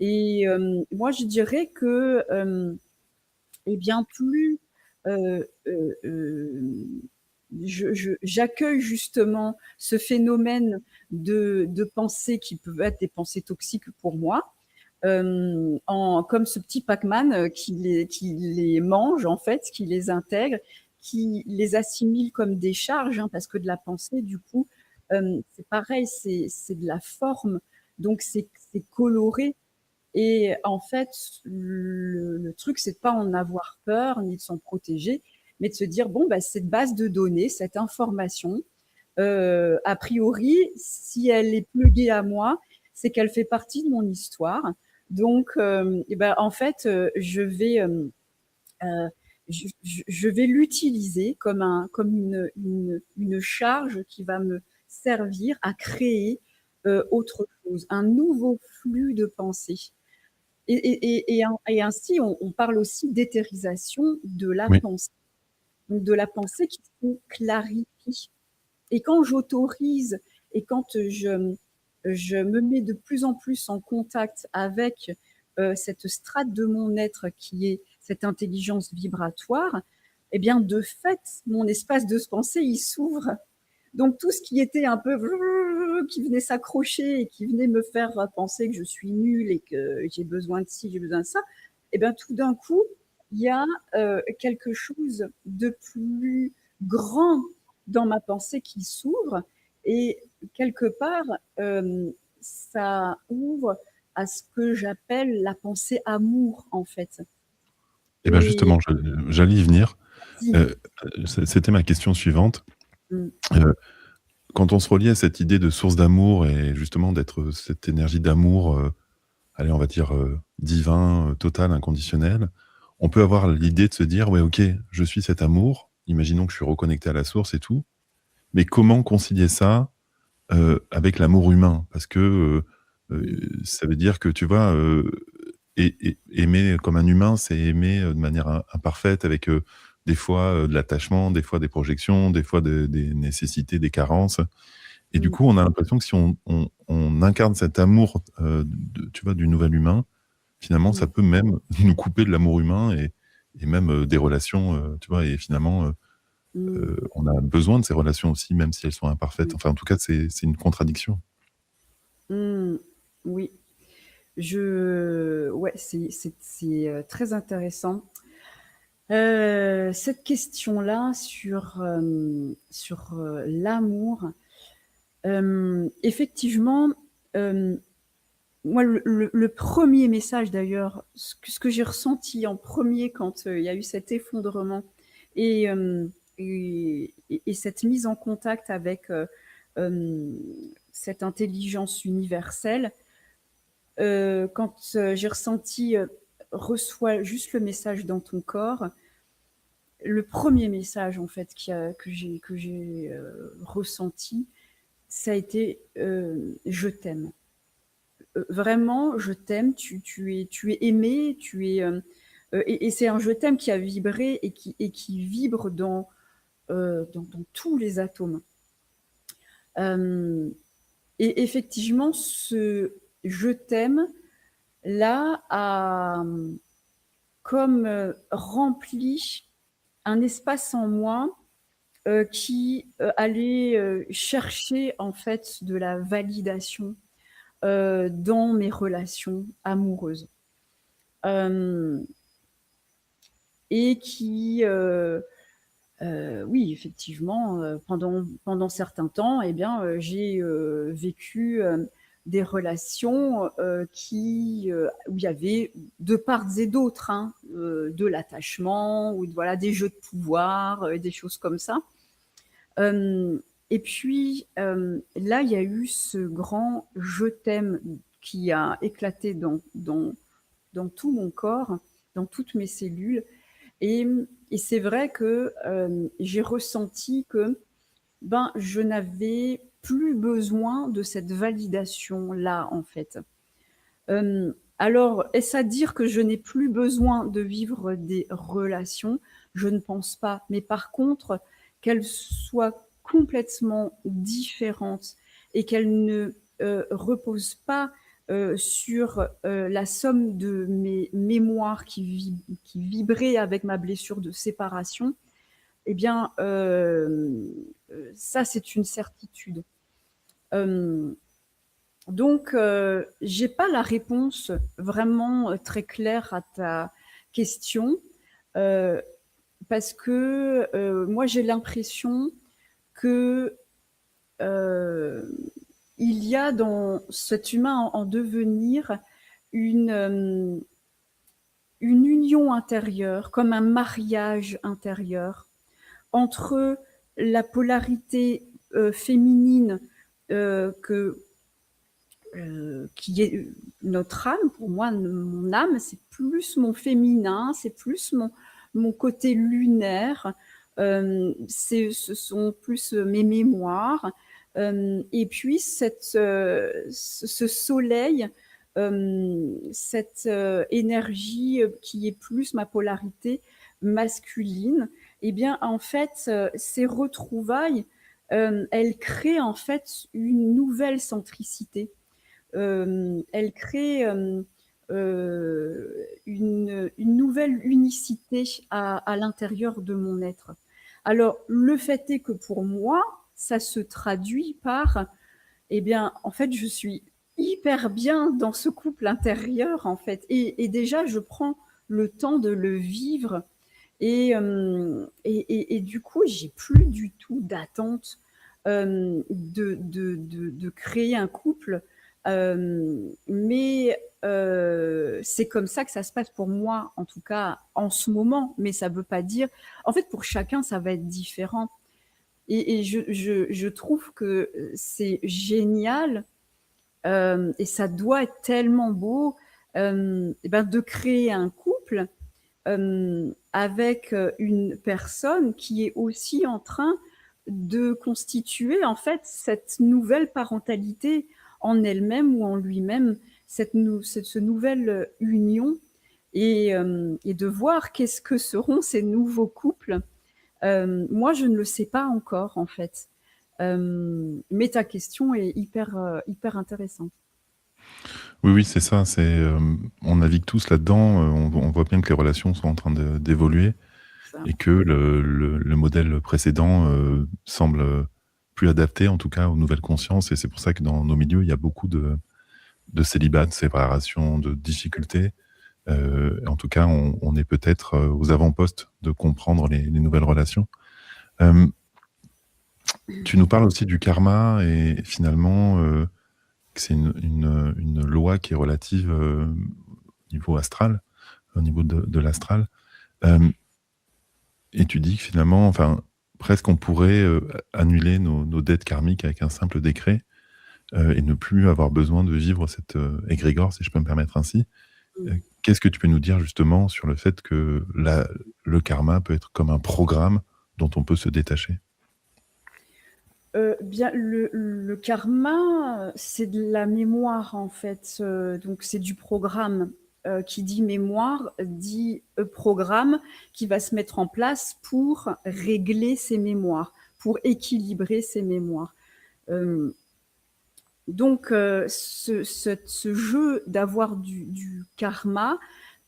Et moi, je dirais que, plus, j'accueille justement ce phénomène de pensées qui peuvent être des pensées toxiques pour moi, comme ce petit Pac-Man, qui les mange en fait, qui les intègre, qui les assimile comme des charges, hein, parce que de la pensée du coup, c'est pareil, c'est de la forme, donc c'est coloré. Et en fait, le truc, c'est de pas en avoir peur ni de s'en protéger, mais de se dire: «Bon, cette base de données, cette information, a priori, si elle est pluguée à moi, c'est qu'elle fait partie de mon histoire. Donc en fait, heu, je vais l'utiliser comme une charge qui va me servir à créer, autre chose, un nouveau flux de pensée». Et ainsi, on parle aussi d'éthérisation de la Oui. pensée, donc de la pensée qui se clarifie. Et quand j'autorise et quand je me mets de plus en plus en contact avec, cette strate de mon être qui est cette intelligence vibratoire, et bien, de fait, mon espace de pensée, il s'ouvre. Donc tout ce qui était un peu qui venait s'accrocher et qui venait me faire penser que je suis nulle et que j'ai besoin de ci, j'ai besoin de ça, et bien tout d'un coup, il y a, quelque chose de plus grand dans ma pensée qui s'ouvre et quelque part, ça ouvre à ce que j'appelle la pensée amour, en fait. Et ben Et justement, j'allais y venir. si, Heu, c'était ma question suivante. mmh, Heu, quand on se relie à cette idée de source d'amour et justement d'être cette énergie d'amour, allez, on va dire, divin, total, inconditionnel, on peut avoir l'idée de se dire: «Ouais, OK, je suis cet amour». Imaginons que je suis reconnecté à la source et tout, mais comment concilier ça, avec l'amour humain? Parce que, mmh, ça veut dire que, tu vois, aimer comme un humain, c'est aimer, de manière imparfaite avec, des fois, de l'attachement, des fois des projections, des fois des nécessités, des carences. Et du mmh, coup, on a l'impression que si on incarne cet amour, de tu vois, du nouvel humain, finalement, ça mmh, peut même nous couper de l'amour humain et même, des relations, tu vois? Et finalement, mmh, on a besoin de ces relations aussi, même si elles sont imparfaites. mmh, Enfin, en tout cas, c'est une contradiction. mmh, oui. Ouais, c'est, très intéressant. Cette question-là sur l'amour, effectivement, hem, moi le 1er message d'ailleurs, ce que j'ai ressenti en premier quand, il y a eu cet effondrement et cette mise en contact avec, hem, cette intelligence universelle, quand, j'ai ressenti, «Reçois juste le message dans ton corps», le premier message en fait que j'ai ressenti, ça a été, «Je t'aime». Vraiment, je t'aime, tu es aimé, tu es, Et c'est un je t'aime qui a vibré et qui vibre dans tous les atomes. Et effectivement, ce je t'aime là a comme rempli un espace en moi qui allait chercher en fait de la validation dans mes relations amoureuses. Et qui, oui, effectivement, pendant certains temps, eh bien, j'ai vécu des relations où il y avait de part et d'autre de l'attachement ou voilà, des jeux de pouvoir, des choses comme ça. Et puis là, il y a eu ce grand je t'aime qui a éclaté dans tout mon corps, dans toutes mes cellules. Et, et c'est vrai que j'ai ressenti que je n'avais plus besoin de cette validation-là, en fait. Alors, est-ce à dire que je n'ai plus besoin de vivre des relations? Je ne pense pas. Mais par contre, qu'elles soient complètement différentes et qu'elles ne reposent pas sur la somme de mes mémoires qui vibraient avec ma blessure de séparation, eh bien, ça, c'est une certitude. Donc, j'ai pas la réponse vraiment très claire à ta question, parce que moi, j'ai l'impression que il y a dans cet humain en devenir une union intérieure, comme un mariage intérieur entre la polarité féminine qui est notre âme. Pour moi, mon âme, c'est plus mon féminin, c'est plus mon côté lunaire, ce sont plus mes mémoires. Et puis ce soleil, cette énergie qui est plus ma polarité masculine, eh bien en fait, ces retrouvailles, elles créent en fait une nouvelle centricité. Elle crée une nouvelle unicité à l'intérieur de mon être. Alors, le fait est que pour moi, ça se traduit par, eh bien, en fait, je suis hyper bien dans ce couple intérieur, en fait. Et déjà, je prends le temps de le vivre. Et du coup, j'ai plus du tout d'attente de créer un couple. Mais c'est comme ça que ça se passe pour moi, en tout cas en ce moment. Mais ça ne veut pas dire. En fait, pour chacun, ça va être différent. Et je trouve que c'est génial et ça doit être tellement beau de créer un couple avec une personne qui est aussi en train de constituer en fait cette nouvelle parentalité en elle-même ou en lui-même, cette nouvelle union et de voir qu'est-ce que seront ces nouveaux couples. Moi, je ne le sais pas encore en fait. Mais ta question est hyper intéressante. Oui, oui, c'est ça. On navigue tous là-dedans. On voit bien que les relations sont en train d'évoluer Ça. et que le modèle précédent semble plus adapté, en tout cas, aux nouvelles consciences. Et c'est pour ça que dans nos milieux, il y a beaucoup de célibat, de séparation, de difficultés. En tout cas, on est peut-être aux avant-postes de comprendre les nouvelles relations. Tu nous parles aussi du karma et finalement que c'est une loi qui est relative au niveau astral, au niveau de l'astral. Et tu dis que finalement, enfin, presque on pourrait annuler nos dettes karmiques avec un simple décret et ne plus avoir besoin de vivre cette égrégore, si je peux me permettre ainsi. Qu'est-ce que tu peux nous dire justement sur le fait que le karma peut être comme un programme dont on peut se détacher? Bien, le karma, c'est de la mémoire en fait, donc c'est du programme. qui dit mémoire dit programme qui va se mettre en place pour régler ces mémoires, pour équilibrer ces mémoires. Donc, ce jeu d'avoir du karma,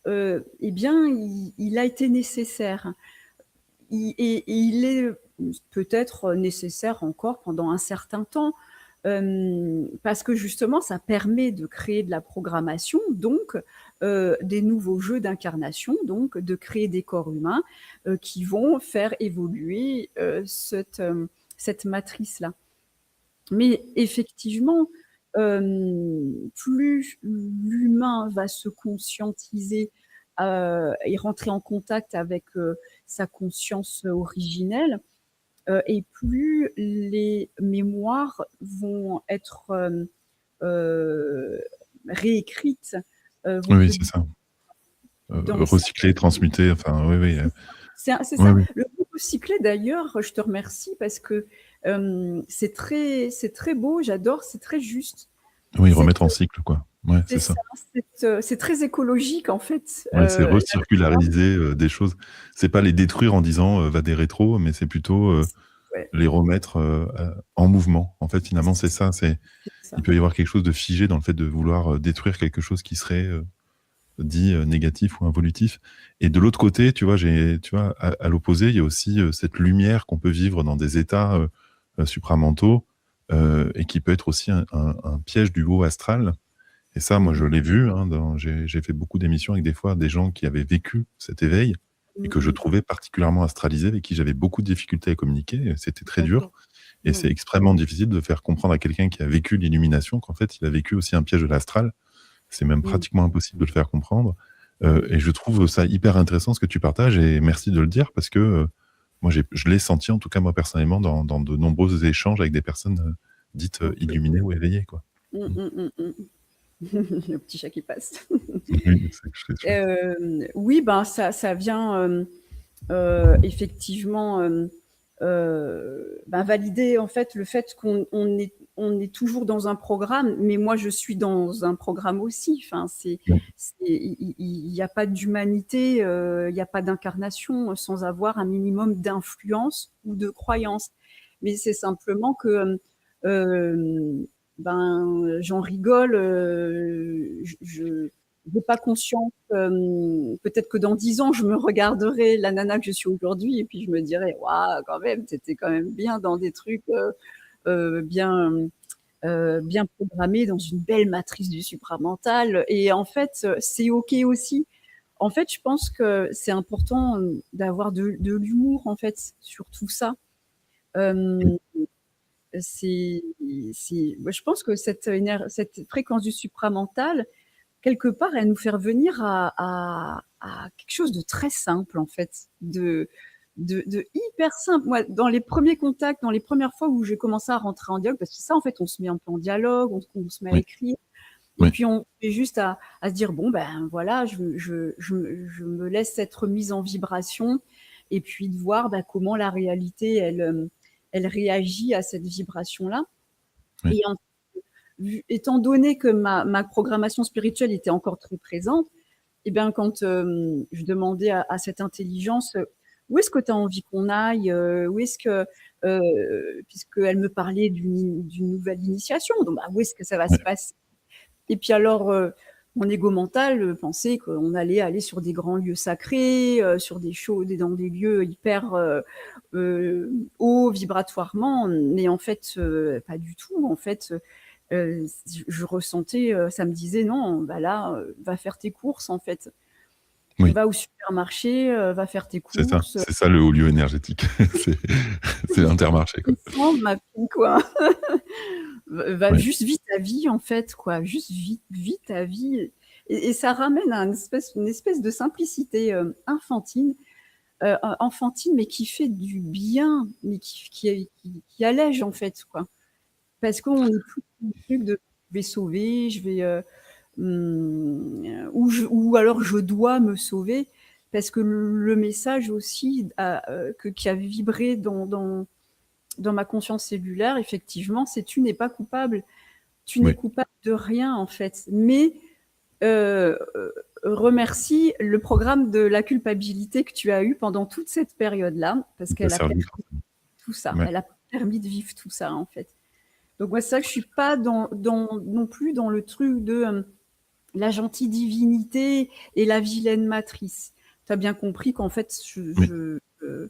eh bien, il a été nécessaire. Et il est peut-être nécessaire encore pendant un certain temps, parce que justement, ça permet de créer de la programmation, donc des nouveaux jeux d'incarnation, donc de créer des corps humains qui vont faire évoluer cette matrice-là. Mais effectivement, plus l'humain va se conscientiser et rentrer en contact avec sa conscience originelle, et plus les mémoires vont être réécrites, vont Oui, être c'est ça. dans Recycler, transmuter, enfin, oui, oui. c'est Oui, ça. oui. Le mot recycler, d'ailleurs, je te remercie parce que c'est très beau, j'adore, c'est très juste. Oui, Cette, remettre en cycle, quoi. Ouais, c'est c'est ça. ça, c'est très écologique en fait. Ouais, c'est recirculariser des choses. C'est pas les détruire en disant va des rétros, mais c'est plutôt Ouais, les remettre en mouvement. En fait, finalement, c'est ça. c'est ça. Il peut y avoir quelque chose de figé dans le fait de vouloir détruire quelque chose qui serait dit négatif ou involutif. Et de l'autre côté, tu vois, à l'opposé, il y a aussi cette lumière qu'on peut vivre dans des états supramentaux et qui peut être aussi un piège du haut astral. Et ça, moi, je Mhm. l'ai vu. Hein, j'ai fait beaucoup d'émissions avec des fois des gens qui avaient vécu cet éveil et que je Mhm. trouvais particulièrement astralisés, avec qui j'avais beaucoup de difficultés à communiquer. C'était très dur. D'accord. Et c'est Ouais. extrêmement difficile de faire comprendre à quelqu'un qui a vécu l'illumination qu'en fait, il a vécu aussi un piège de l'astral. C'est même Mhm. pratiquement impossible de le faire comprendre. Et Mhm. je trouve ça hyper intéressant ce que tu partages. Et merci de le dire parce que moi, je l'ai senti, en tout cas, moi, personnellement, dans de nombreux échanges avec des personnes dites Ok. illuminées ou éveillées, quoi. Mhm, mhm, mhm. Le petit chat qui passe. Oui, c'est chouette. Oui, ben ça vient effectivement ben, valider en fait le fait on est toujours dans un programme, mais moi je suis dans un programme aussi. Enfin, Oui, il n'y a pas d'humanité, il n'y a pas d'incarnation sans avoir un minimum d'influence ou de croyance. Mais c'est simplement que ben, j'en rigole, je n'ai pas conscience. Peut-être que dans 10 ans, je me regarderai la nana que je suis aujourd'hui et puis je me dirais, waouh, quand même, t'étais quand même bien dans des trucs bien, bien programmés, dans une belle matrice du supramental. Et en fait, c'est OK aussi. En fait, je pense que c'est important d'avoir de l'humour, en fait, sur tout ça. oui, Euh, c'est, je pense que cette fréquence du supramental, quelque part, elle nous fait revenir à quelque chose de très simple, en fait, de hyper simple. Moi, dans les premiers contacts, dans les premières fois où j'ai commencé à rentrer en dialogue, parce que ça, en fait, on se met un peu en dialogue, on se met à oui, écrire, et oui, puis on fait juste à se dire, bon, ben voilà, je me laisse être mise en vibration, et puis de voir ben, comment la réalité, elle réagit à cette vibration-là. oui, Et étant donné que ma programmation spirituelle était encore très présente, et bien quand je demandais à cette intelligence où est-ce que tu as envie qu'on aille, où est-ce que, puisqu'elle me parlait d'une nouvelle initiation, donc bah, où est-ce que ça va oui, se passer? Et puis alors, mon ego mental pensait qu'on allait aller sur des grands lieux sacrés, sur des choses, dans des lieux hyper hauts vibratoirement, mais en fait, pas du tout. En fait, je ressentais, ça me disait non, bah là, va faire tes courses en fait. oui. Va au supermarché, va faire tes courses. C'est ça le haut lieu énergétique. c'est c'est l'intermarché, quoi. Descends, ma fille, quoi. Va Ouais, juste vis ta vie en fait, quoi. Juste vis ta vie. Et ça ramène à une espèce de simplicité enfantine, mais qui fait du bien, mais qui allège en fait, quoi. Parce qu'on n'est plus dans le truc de je vais sauver, je vais ou alors je dois me sauver, parce que le message aussi qui a vibré dans ma conscience cellulaire, effectivement, c'est tu n'es pas coupable. Tu n'es oui, coupable de rien, en fait. Mais remercie le programme de la culpabilité que tu as eu pendant toute cette période-là, parce qui t'a qu'elle a servi permis forcément. tout ça. Ouais. Elle a permis de vivre tout ça, en fait. Donc moi, c'est ça que je suis pas non plus dans le truc de la gentille divinité et la vilaine matrice. Tu as bien compris qu'en fait, Oui,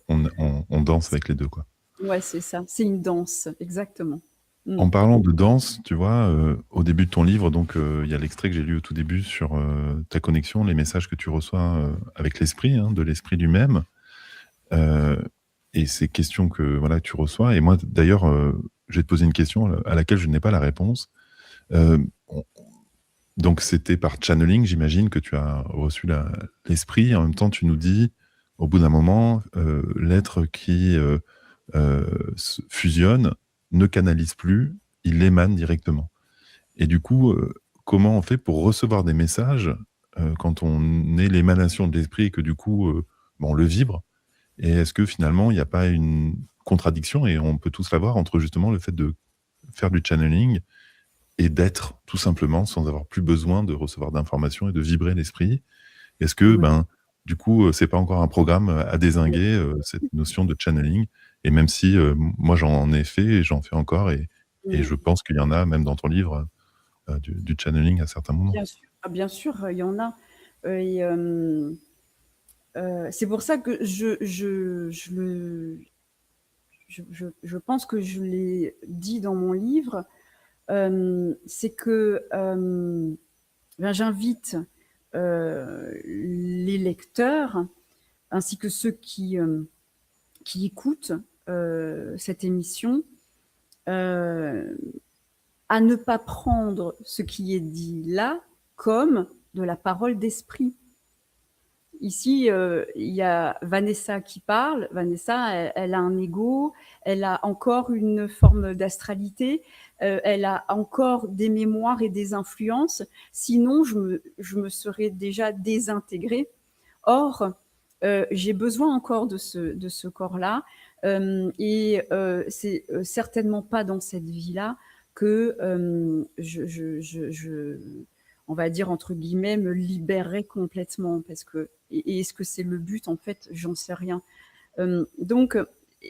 on danse avec les deux, quoi. ouais, c'est ça. C'est une danse, exactement. Mm. En parlant de danse, tu vois, au début de ton livre, donc il y a l'extrait que j'ai lu au tout début sur ta connexion, les messages que tu reçois avec l'esprit, hein, de l'esprit lui-même, euh, et ces questions que voilà tu reçois. Et moi, d'ailleurs, je vais te poser une question à laquelle je n'ai pas la réponse. Euh, on- donc c'était par channeling, j'imagine, que tu as reçu l'esprit. En même temps, tu nous dis, au bout d'un moment, l'être qui fusionne ne canalise plus, il émane directement. Et du coup, comment on fait pour recevoir des messages quand on est l'émanation de l'esprit et que du coup, on le vibre? Et est-ce que finalement, il n'y a pas une contradiction, et on peut tous l'avoir, entre justement le fait de faire du channeling et d'être tout simplement sans avoir plus besoin de recevoir d'informations et de vibrer l'esprit? Est-ce que, Ouais. du coup, c'est pas encore un programme à dézinguer, cette notion de channeling? Et même si moi j'en ai fait et j'en fais encore, et Mm. je pense qu'il y en a même dans ton livre du channeling à certains moments. Bien sûr, bien sûr, il y en a. Et, c'est pour ça que je pense que je l'ai dit dans mon livre, c'est que j'invite les lecteurs ainsi que ceux qui écoutent cette émission euh, à ne pas prendre ce qui est dit là comme de la parole d'esprit. Ici, il y a Vanessa qui parle. Vanessa, elle a un ego, elle a encore une forme d'astralité, elle a encore des mémoires et des influences. Sinon, je me serais déjà désintégrée. Or, j'ai besoin encore de ce corps-là. Et c'est certainement pas dans cette vie-là que on va dire entre guillemets, me libérerai complètement. Parce que, et est-ce que c'est le but? En fait, j'en sais rien. Donc,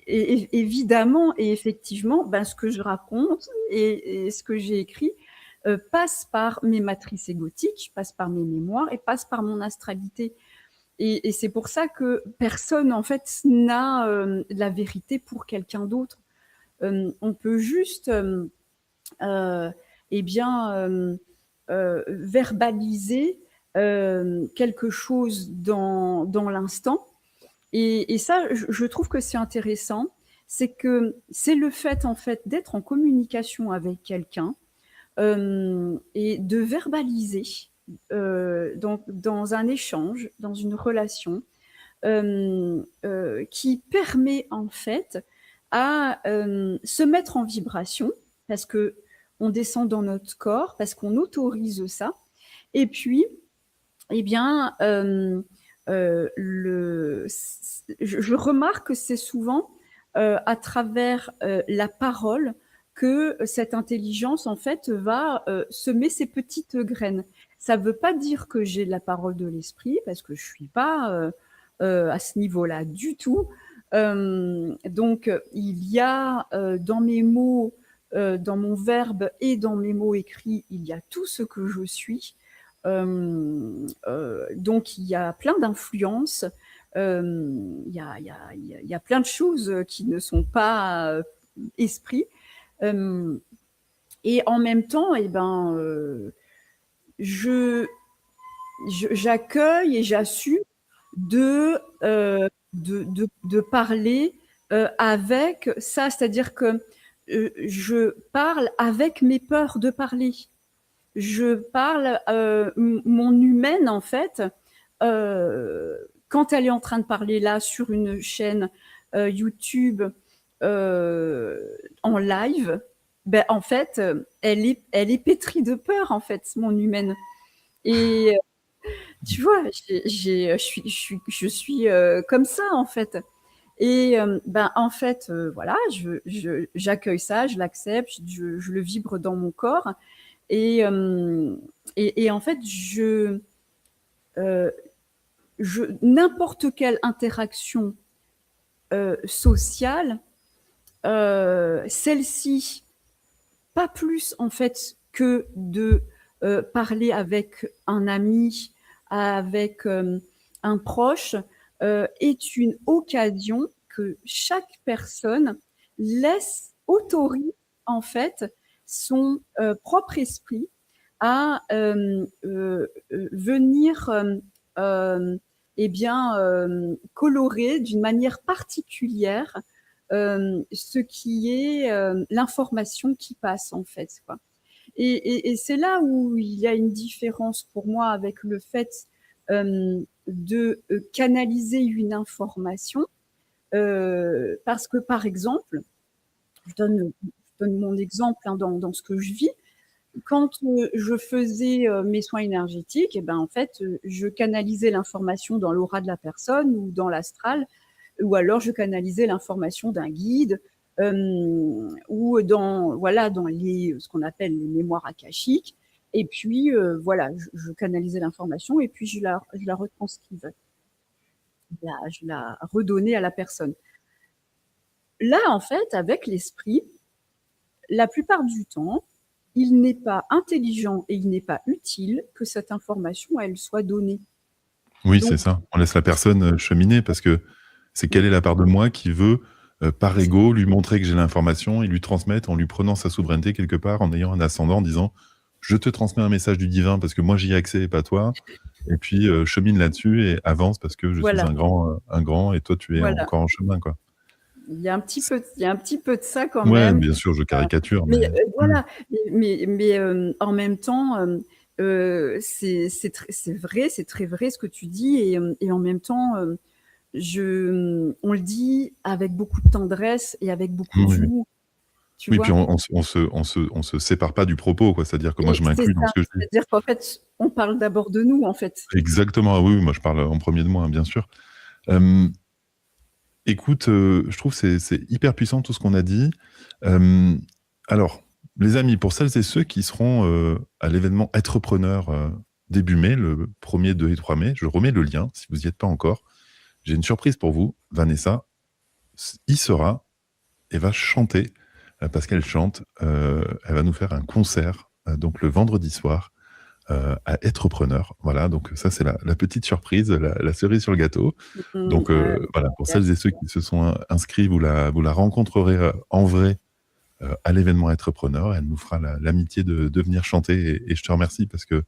évidemment et effectivement, ben, ce que je raconte et ce que j'ai écrit passe par mes matrices égotiques, passe par mes mémoires et passe par mon astralité. Et c'est pour ça que personne, en fait, n'a la vérité pour quelqu'un d'autre. On peut juste, eh bien, verbaliser quelque chose dans l'instant. Et ça, je trouve que c'est intéressant. C'est que c'est le fait, en fait, d'être en communication avec quelqu'un et de verbaliser dans un échange, dans une relation, qui permet en fait à se mettre en vibration parce que on descend dans notre corps, parce qu'on autorise ça. Et puis, eh bien, je remarque que c'est souvent à travers la parole que cette intelligence, en fait, va semer ses petites graines. Ça ne veut pas dire que j'ai la parole de l'esprit, parce que je ne suis pas à ce niveau-là du tout. Donc, il y a dans mes mots, dans mon verbe et dans mes mots écrits, il y a tout ce que je suis. Donc, il y a plein d'influences. Il y a plein de choses qui ne sont pas esprit. Et en même temps, eh ben, je, j'accueille et j'assume de parler avec ça, c'est-à-dire que je parle avec mes peurs de parler. Je parle, mon humaine, en fait, quand elle est en train de parler là sur une chaîne YouTube en live, ben, en fait, elle est pétrie de peur, en fait, mon humaine. Et tu vois, je suis comme ça, en fait. Et ben, en fait, voilà, j'accueille ça, je l'accepte, je le vibre dans mon corps. Et, en fait, n'importe quelle interaction sociale, celle-ci, pas plus en fait que de parler avec un ami, avec un proche, est une occasion que chaque personne autorise en fait son propre esprit à venir eh bien, colorer d'une manière particulière ce qui est l'information qui passe en fait, quoi. Et c'est là où il y a une différence pour moi avec le fait de canaliser une information, parce que par exemple, je donne mon exemple hein, dans ce que je vis. Quand je faisais mes soins énergétiques, et ben en fait, je canalisais l'information dans l'aura de la personne ou dans l'astral, ou alors je canalisais l'information d'un guide, ou dans ce qu'on appelle les mémoires akashiques. Et puis voilà, je canalisais l'information et puis je la retranscrivais, je la redonnais à la personne. Là, en fait, avec l'esprit, la plupart du temps, il n'est pas intelligent et il n'est pas utile que cette information, elle soit donnée. Oui, c'est ça. On laisse la personne cheminer parce que c'est quelle est la part de moi qui veut, par ego, lui montrer que j'ai l'information et lui transmettre en lui prenant sa souveraineté quelque part, en ayant un ascendant, en disant je te transmets un message du divin parce que moi j'y ai accès et pas toi. Et puis chemine là-dessus et avance parce que je suis un grand et toi tu es encore en chemin, quoi. Il y a un petit peu de ça quand Ouais, même. bien sûr, je caricature, mais voilà, mais en même temps, c'est vrai, c'est très vrai ce que tu dis, et en même temps, on le dit avec beaucoup de tendresse et avec beaucoup d'humour. Oui, puis on se sépare pas du propos, quoi. C'est-à-dire que moi, je m'inclus dans ce que je dis. C'est-à-dire qu'en fait, on parle d'abord de nous, en fait. Exactement. Oui, moi, je parle en premier de moi, hein, bien sûr. Écoute, je trouve que c'est hyper puissant tout ce qu'on a dit. Alors, les amis, pour celles et ceux qui seront à l'événement Entrepreneur début mai, le 1er, 2 et 3 mai, je remets le lien si vous n'y êtes pas encore. J'ai une surprise pour vous. Vanessa y sera et va chanter parce qu'elle chante. Elle va nous faire un concert donc le vendredi soir à Entrepreneur. Voilà, donc ça c'est la petite surprise, la cerise sur le gâteau. Donc voilà, pour celles et ceux qui se sont inscrits, vous la rencontrerez en vrai à l'événement Entrepreneur. Elle nous fera l'amitié de venir chanter et je te remercie parce que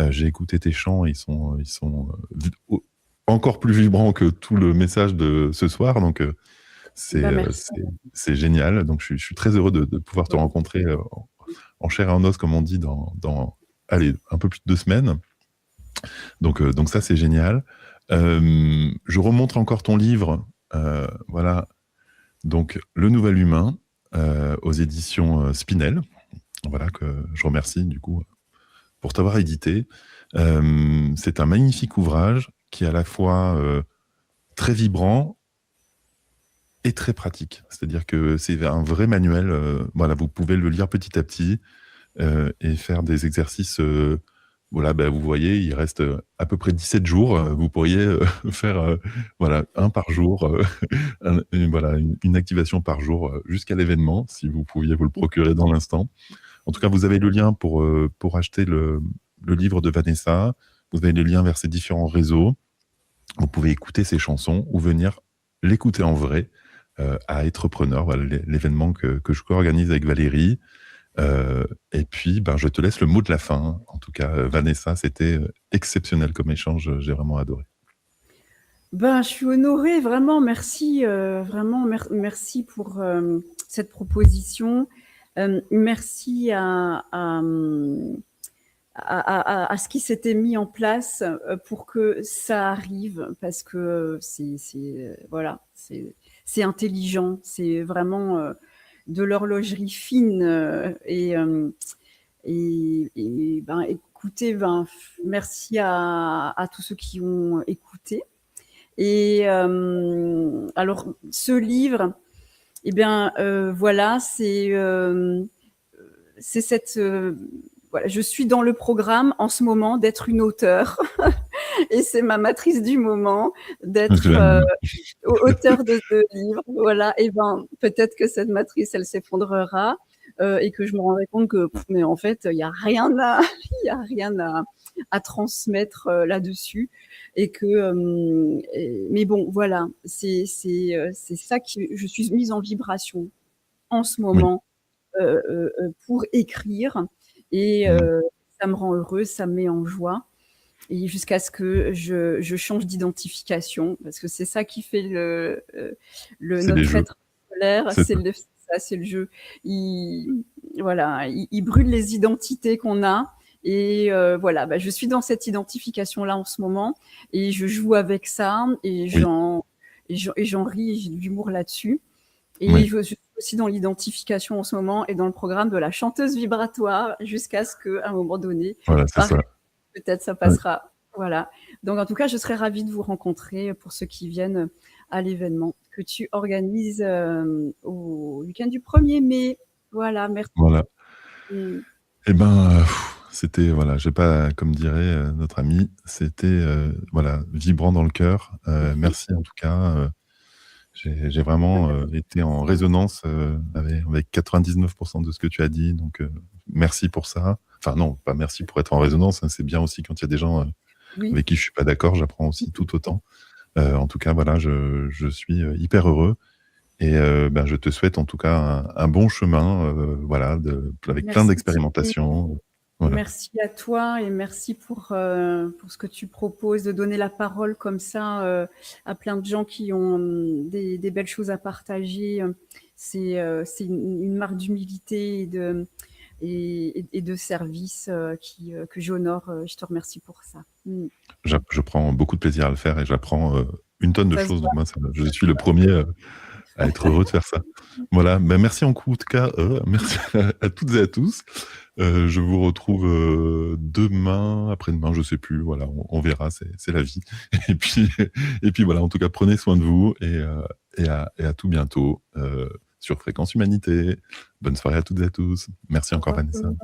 j'ai écouté tes chants, ils sont encore plus vibrants que tout le message de ce soir. Donc c'est génial. Donc je suis très heureux de pouvoir te rencontrer en chair et en os, comme on dit, dans un peu plus de 2 semaines. Donc ça, c'est génial. Je remontre encore ton livre, voilà. Donc, Le Nouvel Humain, aux éditions Spinel. Voilà, que je remercie, du coup, pour t'avoir édité. C'est un magnifique ouvrage qui est à la fois très vibrant et très pratique. C'est-à-dire que c'est un vrai manuel. Voilà, vous pouvez le lire petit à petit et faire des exercices. Voilà, vous voyez, il reste à peu près 17 jours. Vous pourriez faire un par jour, une activation par jour jusqu'à l'événement, si vous pouviez vous le procurer dans l'instant. En tout cas, vous avez le lien pour acheter le livre de Vanessa. Vous avez les liens vers ses différents réseaux. Vous pouvez écouter ses chansons ou venir l'écouter en vrai à Entrepreneur, voilà, l'événement que je co-organise avec Valérie. Et puis, je te laisse le mot de la fin. En tout cas, Vanessa, c'était exceptionnel comme échange. J'ai vraiment adoré. Je suis honorée, vraiment. Merci, merci pour cette proposition. Merci à ce qui s'était mis en place pour que ça arrive, parce que c'est intelligent, c'est vraiment de l'horlogerie fine écoutez, merci à tous ceux qui ont écouté. Et alors, ce livre, voilà, c'est cette... voilà, je suis dans le programme en ce moment d'être une auteure. et c'est ma matrice du moment Je d'être l'aime. auteur de ce livre. Voilà, et ben peut-être que cette matrice, elle s'effondrera et que je me rendrai compte que, mais en fait, il n'y a rien à, il y a rien à transmettre là-dessus. Et que, mais bon, voilà, c'est ça qui, je suis mise en vibration en ce Oui. moment pour écrire et Mmh. ça me rend heureuse, ça me met en joie. Et jusqu'à ce que je change d'identification, parce que c'est ça qui fait C'est les notre jeux, être solaire, c'est ça. c'est le jeu. Voilà, il brûle les identités qu'on a. Et voilà, bah, je suis dans cette identification-là en ce moment, et je joue avec ça, et Oui, j'en ris, et j'ai de l'humour là-dessus. Et oui, je suis aussi dans l'identification en ce moment et dans le programme de la chanteuse vibratoire, jusqu'à ce qu'à un moment donné, voilà, c'est ça. pareil, peut-être ça Ouais. passera. Voilà. Donc en tout cas, je serais ravie de vous rencontrer pour ceux qui viennent à l'événement que tu organises au week-end du 1er mai. Voilà, merci. Voilà. Et ben, c'était voilà, j'ai pas comme dirait, notre ami, c'était, voilà, vibrant dans le cœur. Merci en tout cas, j'ai vraiment, été en résonance, avec 99 de ce que tu as dit, donc merci pour ça. Enfin non, pas merci pour être en résonance, hein, c'est bien aussi quand il y a des gens, Oui, avec qui je suis pas d'accord, j'apprends aussi tout autant. En tout cas, voilà, je suis, hyper heureux et ben, je te souhaite en tout cas un bon chemin, voilà, avec plein merci Thierry. d'expérimentations, voilà. Merci à toi et merci pour ce que tu proposes, de donner la parole comme ça à plein de gens qui ont des belles choses à partager. C'est une marque d'humilité et de service que j'honore. Je te remercie pour ça. Je prends beaucoup de plaisir à le faire et j'apprends, une tonne de Ça se choses, donc voit. moi je suis le premier à être heureux de faire ça. Voilà, ben, merci en tout cas, merci à toutes et à tous. Je vous retrouve, demain, après-demain, je sais plus, voilà, on verra, c'est la vie. Et puis et puis voilà, en tout cas, prenez soin de vous et à tout bientôt, sur Fréquence Humanité. Bonne soirée à toutes et à tous. Merci Au encore revoir. Vanessa.